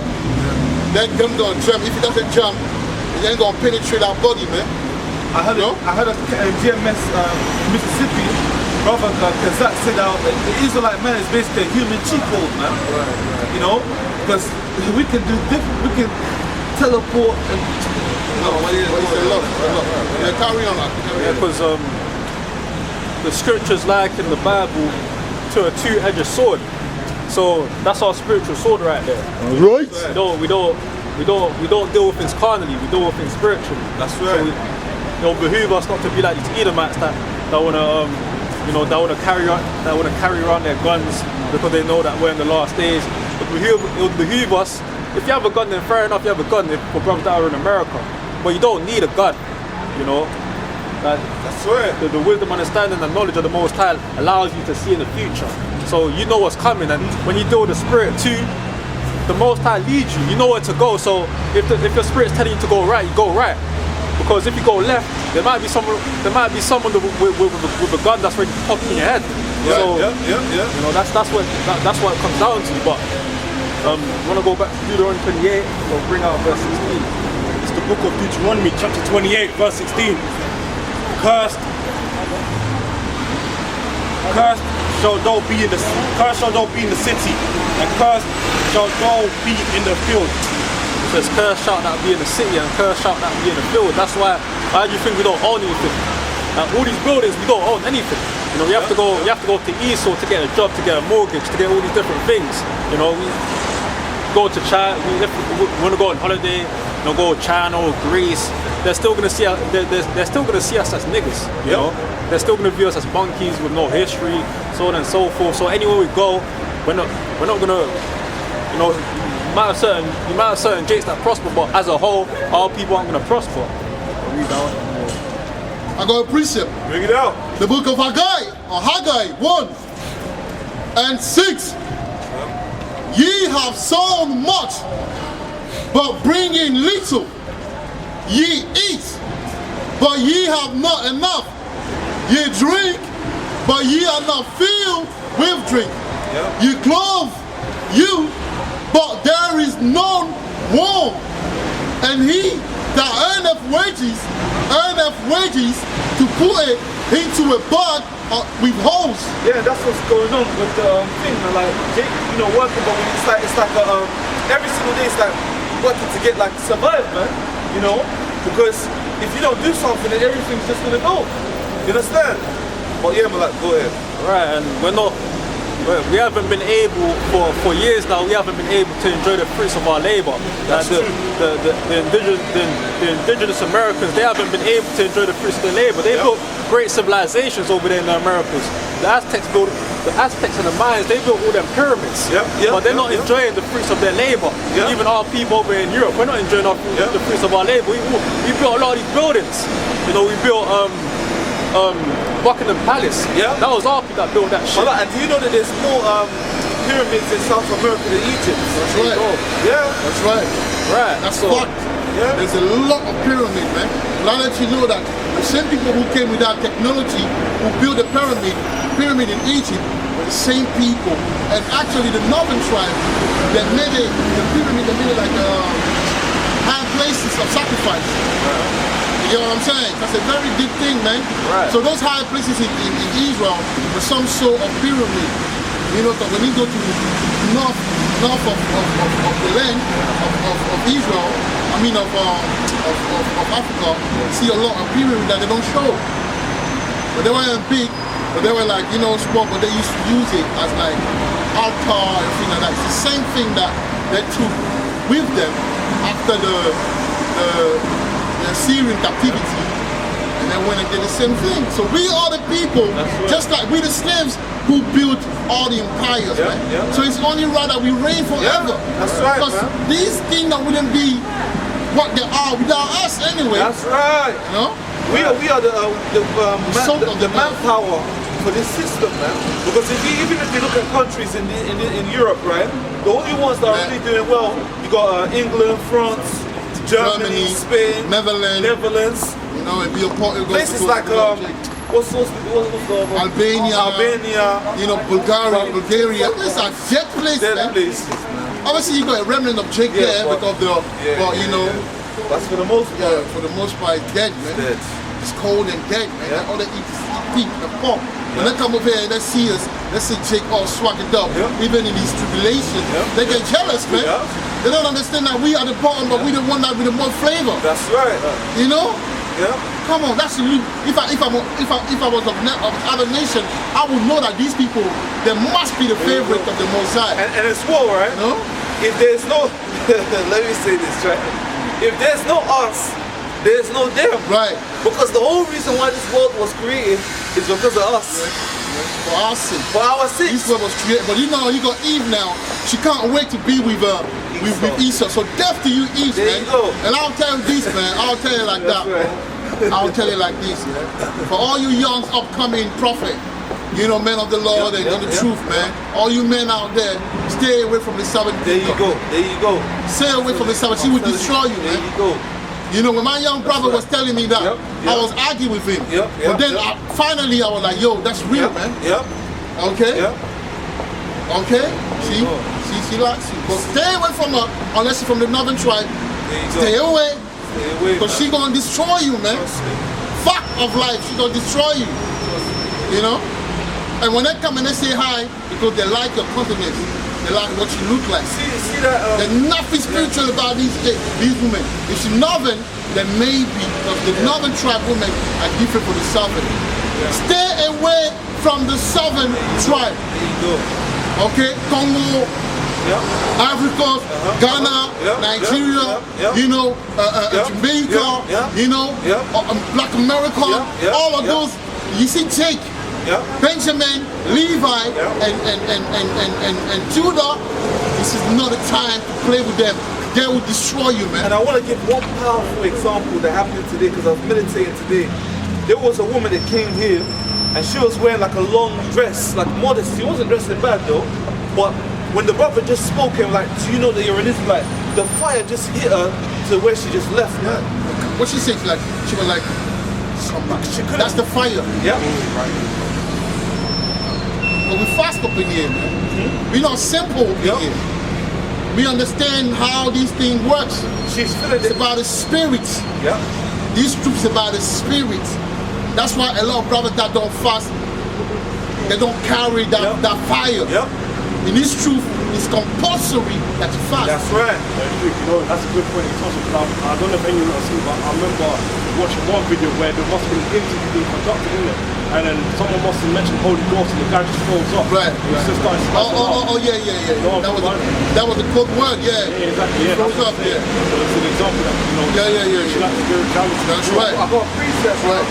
then them gonna jump. If it doesn't jump, it ain't gonna penetrate our body, man. I heard a GMS Mississippi brother Kazak said out that the Israelite man is basically a human cheat code, man. Right. You know, because we can do different. We can teleport and. Yeah, carry on. Because the scriptures liken the Bible to a two-edged sword. So that's our spiritual sword right there. Right. We don't deal with things carnally. We deal with things spiritually. That's right. So it'll behoove us not to be like these Edomites that wanna carry around their guns because they know that we're in the last days. It'll behoove us. If you have a gun, then fair enough, you have a gun. For brothers that are in America, but you don't need a gun. You know. That's right. The wisdom, understanding, and knowledge of the Most High allows you to see in the future. So you know what's coming, and when you deal with the Spirit too, the Most High leads you. You know where to go. So if your Spirit's telling you to go right, you go right. Because if you go left, there might be someone with a gun that's ready to pop in your head. Yeah, so yeah. you know that's what it comes down to. But want to go back to Deuteronomy 28? We'll bring out verse 16. It's the book of Deuteronomy, chapter 28, verse 16. Cursed shall thou be in the city, and cursed shall thou be in the field. It says, "Cursed shalt thou be in the city, and cursed shalt thou be in the field." That's why do you think we don't own anything? All these buildings, we don't own anything. You know, you have to go to Esau to get a job, to get a mortgage, to get all these different things. You know, we go to China. We want to go on holiday. You know, go to China or Greece. They're still gonna see us. They're still gonna see us as niggas. You know, they're still gonna view us as monkeys with no history, so on and so forth. So anywhere we go, we're not gonna, you know. You might have certain jakes that prosper, but as a whole, our people aren't gonna prosper. Read that one. I got a precept. Bring it out. The book of Haggai 1 and 6. Ye have sown much, but bring in little. Ye eat, but ye have not enough. Ye drink, but ye are not filled with drink. Yep. Ye clothe you, but there is none warm. And he that earneth wages to put it into a bag with holes. Yeah, that's what's going on with the thing. Like, Jake, working, but it's like every single day it's like working to get like survive, man. Because if you don't do something, then everything's just gonna go. You understand? But yeah, man, like, go ahead. Right, and we haven't been able for years now. We haven't been able to enjoy the fruits of our labor. That's the indigenous Americans, they haven't been able to enjoy the fruits of their labor. They built great civilizations over there in the Americas. The Aztecs and the Mayans, they built all them pyramids. But they're not enjoying the fruits of their labor. Even our people over in Europe, we're not enjoying the fruits of our labor. We built a lot of these buildings. We built Buckingham Palace. That was our people that built that shit. And do you know that there's more pyramids in South America than Egypt? That's right. Yeah. That's right. Right. That's fact. Yeah. There's a lot of pyramids, man. But I'll let you know that the same people who came with that technology, who built the pyramid in Egypt, were the same people. And actually the northern tribe that made the pyramid, they made it like high places of sacrifice. You know what I'm saying? That's a very deep thing, man. Right. So those high places in Israel were some sort of pyramid. But when you go to north of the land of Israel, of Africa, you see a lot of pyramids that they don't show. But they weren't big, but they were like, small, but they used to use it as like altar and things like that. It's the same thing that they took with them after the Syrian captivity, and then went and did the same thing. So we are the people, just like we the slaves who built all the empires, man. So it's only right that we reign forever. That's right, because man. these kingdoms wouldn't be what they are without us anyway. That's right. We are the manpower for this system, man. Because even if you look at countries in Europe, right, the only ones that are really doing well, you got England, France, Germany, Spain, Netherlands. If you're Portugal, places like what's the Albania, Bulgaria. These are jet places, man. Obviously, you got a remnant of Jake there because that's for the most part. For the most part, it's dead, man. It's cold and dead, man. All they eat is deep and pork. When they come over here and they see us, they see Jake all swaggered up, even in these tribulations, they get jealous, man. They don't understand that we are the bottom, but we the one that with the more flavor. That's right. Come on, that's really. If I was of other nation, I would know that these people, they must be the favorite of the Most High. And it's war, right? If there's no, let me say this, right? If there's no us, there's no them. Right. Because the whole reason why this world was created is because of us. For our sake. For our sake. This world was created. But you got Eve now. She can't wait to be with Esau. So death to you, Eve, there man. You go. And I'll tell you this, man. I'll tell you like that. Right. I'll tell you like this, man. For all you young upcoming prophet, men of the Lord and the truth, man. All you men out there, stay away from the Sabbath. There you go. Stay away from the Sabbath. She will destroy you, man. There you go. When my young brother was telling me that, I was arguing with him. But then finally I was like, yo, that's real, man. Okay? Okay? See? She likes you. But stay away from her unless you're from the northern tribe. Stay away. Because she's going to destroy you, man. Fact of life, she's going to destroy you. And when they come and they say hi, because they like your countenance, they like what you look like. See that? There's nothing spiritual about these women. If she's northern, then maybe, because the northern tribe women are different from the southern. Stay away from the southern tribe. There you go. Okay? Congo, Africa, Ghana, Nigeria, Jamaica, Black America, all of those. You see Jake, Benjamin, Levi, and Judah. This is not a time to play with them. They will destroy you, man. And I want to give one powerful example that happened today because I was meditating today. There was a woman that came here and she was wearing like a long dress, like modest. She wasn't dressing bad though, but when the brother just spoke him like, do you know that you're an Israelite? The fire just hit her to where she just left. Yeah. What she said, she was like, that's the fire. Yeah. But we fast up in here, man. We're not simple in here. We understand how these things works. She's feeling it's about the spirit. Yeah. These troops about the spirit. That's why a lot of brothers that don't fast, they don't carry that fire. Yep. In this truth, it's compulsory that you fast. That's right. You know, that's a good point you touched on. I don't know if anyone else seen, but I remember watching one video where there must have been an interview being conducted in it, and then someone must have mentioned Holy Ghost, and the guy just froze up. Right. He just started Yeah. No, that was the code word, yeah. Yeah, exactly. Yeah, Froze up, yeah. So it's an example that, you know, Yeah. like spirituality. That's right. I got a precept. Right.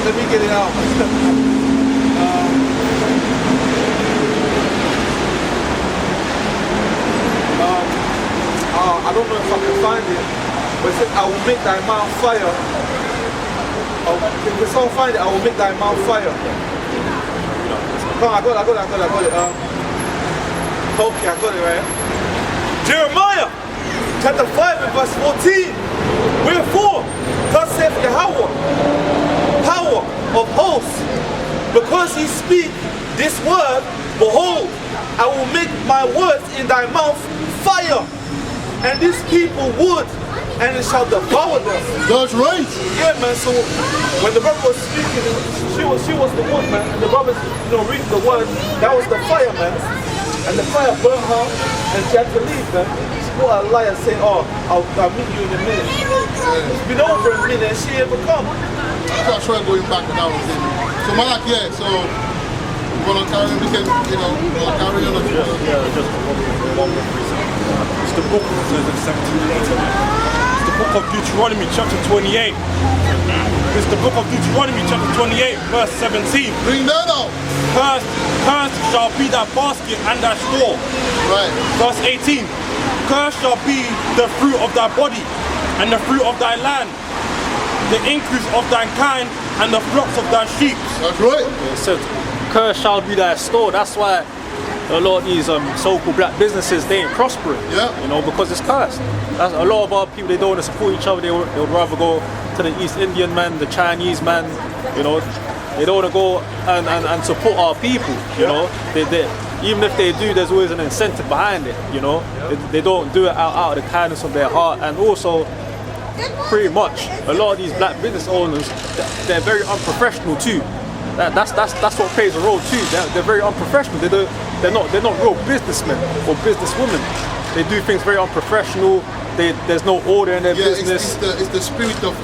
Let me get it out. I don't know if I can find it, but it says, I will make thy mouth fire. If someone find it, I will make thy mouth fire. Come on, I got it. Okay, I got it right. Jeremiah chapter 5 and verse 14. Wherefore, thus saith Yahweh, power of hosts, because ye speak this word, behold, I will make my words in thy mouth fire, and these people wood, and it shall devour them. That's right. Yeah, man. So when the brother was speaking, she was the wood, man, and the brother, reading the word, that was the fire, man. And the fire burned her, and she had to leave, man. She got a liar saying, "Oh, I'll meet you in a minute." It's been over a minute, and she ain't ever come. So I tried going back when I was in. So Malak, yeah. So we're gonna carry on. We can, carry on. Just one more precept. It's the book of 17 It's the book of Deuteronomy chapter 28. It's the book of Deuteronomy chapter 28 verse 17. Bring that out. Cursed shall be thy basket and thy store. Right. Verse 18. Cursed shall be the fruit of thy body and the fruit of thy land, the increase of thy kind and the flocks of thy sheep. That's right. It said, curse shall be thy store. That's why a lot of these so-called black businesses, they ain't prospering. Yeah. Because it's cursed. That's a lot of our people, they don't want to support each other. They would rather go to the East Indian man, the Chinese man. They don't want to go and support our people. They even if they do, there's always an incentive behind it. They don't do it out of the kindness of their heart. And also, pretty much, a lot of these black business owners, they're very unprofessional too. That's what plays a role too. They're very unprofessional. They're not real businessmen or businesswomen. They do things very unprofessional. There's no order in their business. It's the spirit of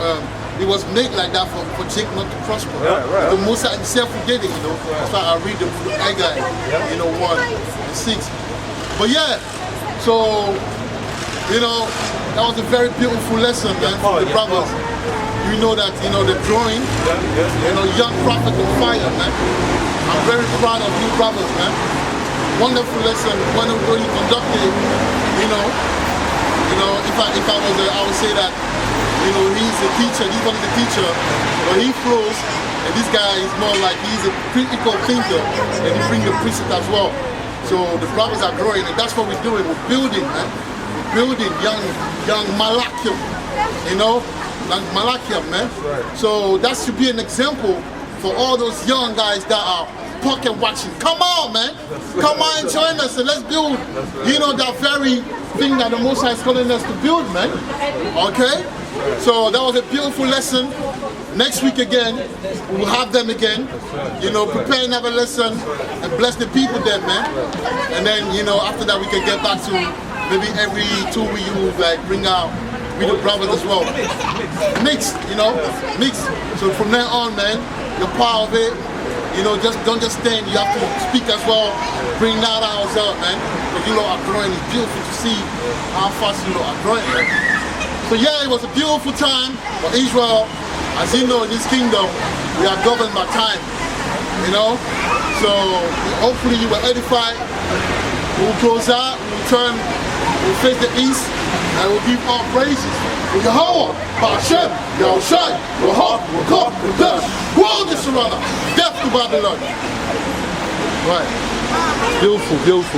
it was made like that for Jake not to prosper. Right. The Musa himself did it, That's why I read the Haggai, 1 and 6. But yeah, so that was a very beautiful lesson, man, for the brothers. You know that they're growing. Young prophet of fire, man. I'm very proud of you brothers, man. Wonderful lesson when you conducted it. If I was I would say that he's a teacher, he's one of the teacher, but he flows, and this guy is more like he's a critical thinker, and he brings the precept as well. So the brothers are growing, and that's what we're doing. We're building, man. We're building young Malachium, like Malachium, man. So that should be an example for all those young guys that are pocket watching. Come on, man. Come on and join us and let's build, that very thing that the Most High is calling us to build, man. Okay? So that was a beautiful lesson. Next week again, we'll have them again. Prepare another lesson and bless the people then, man. And then, after that we can get back to maybe every 2 weeks you like bring out with the brothers as well. Mixed. So from now on, man, you're part of it. Don't just stand, you have to speak as well, bring that out, man. Because you lot are growing, it's beautiful to see how fast you lot are growing, man. So yeah, it was a beautiful time for Israel. As you know, in this kingdom, we are governed by time, So hopefully you were edified. We'll close out, we'll face the east, and we'll give all praises to Yahweh, Hashem, Yahushai, Rahah, Rakah, Kadesh, world is surrounded, death to Babylon. Right. Beautiful.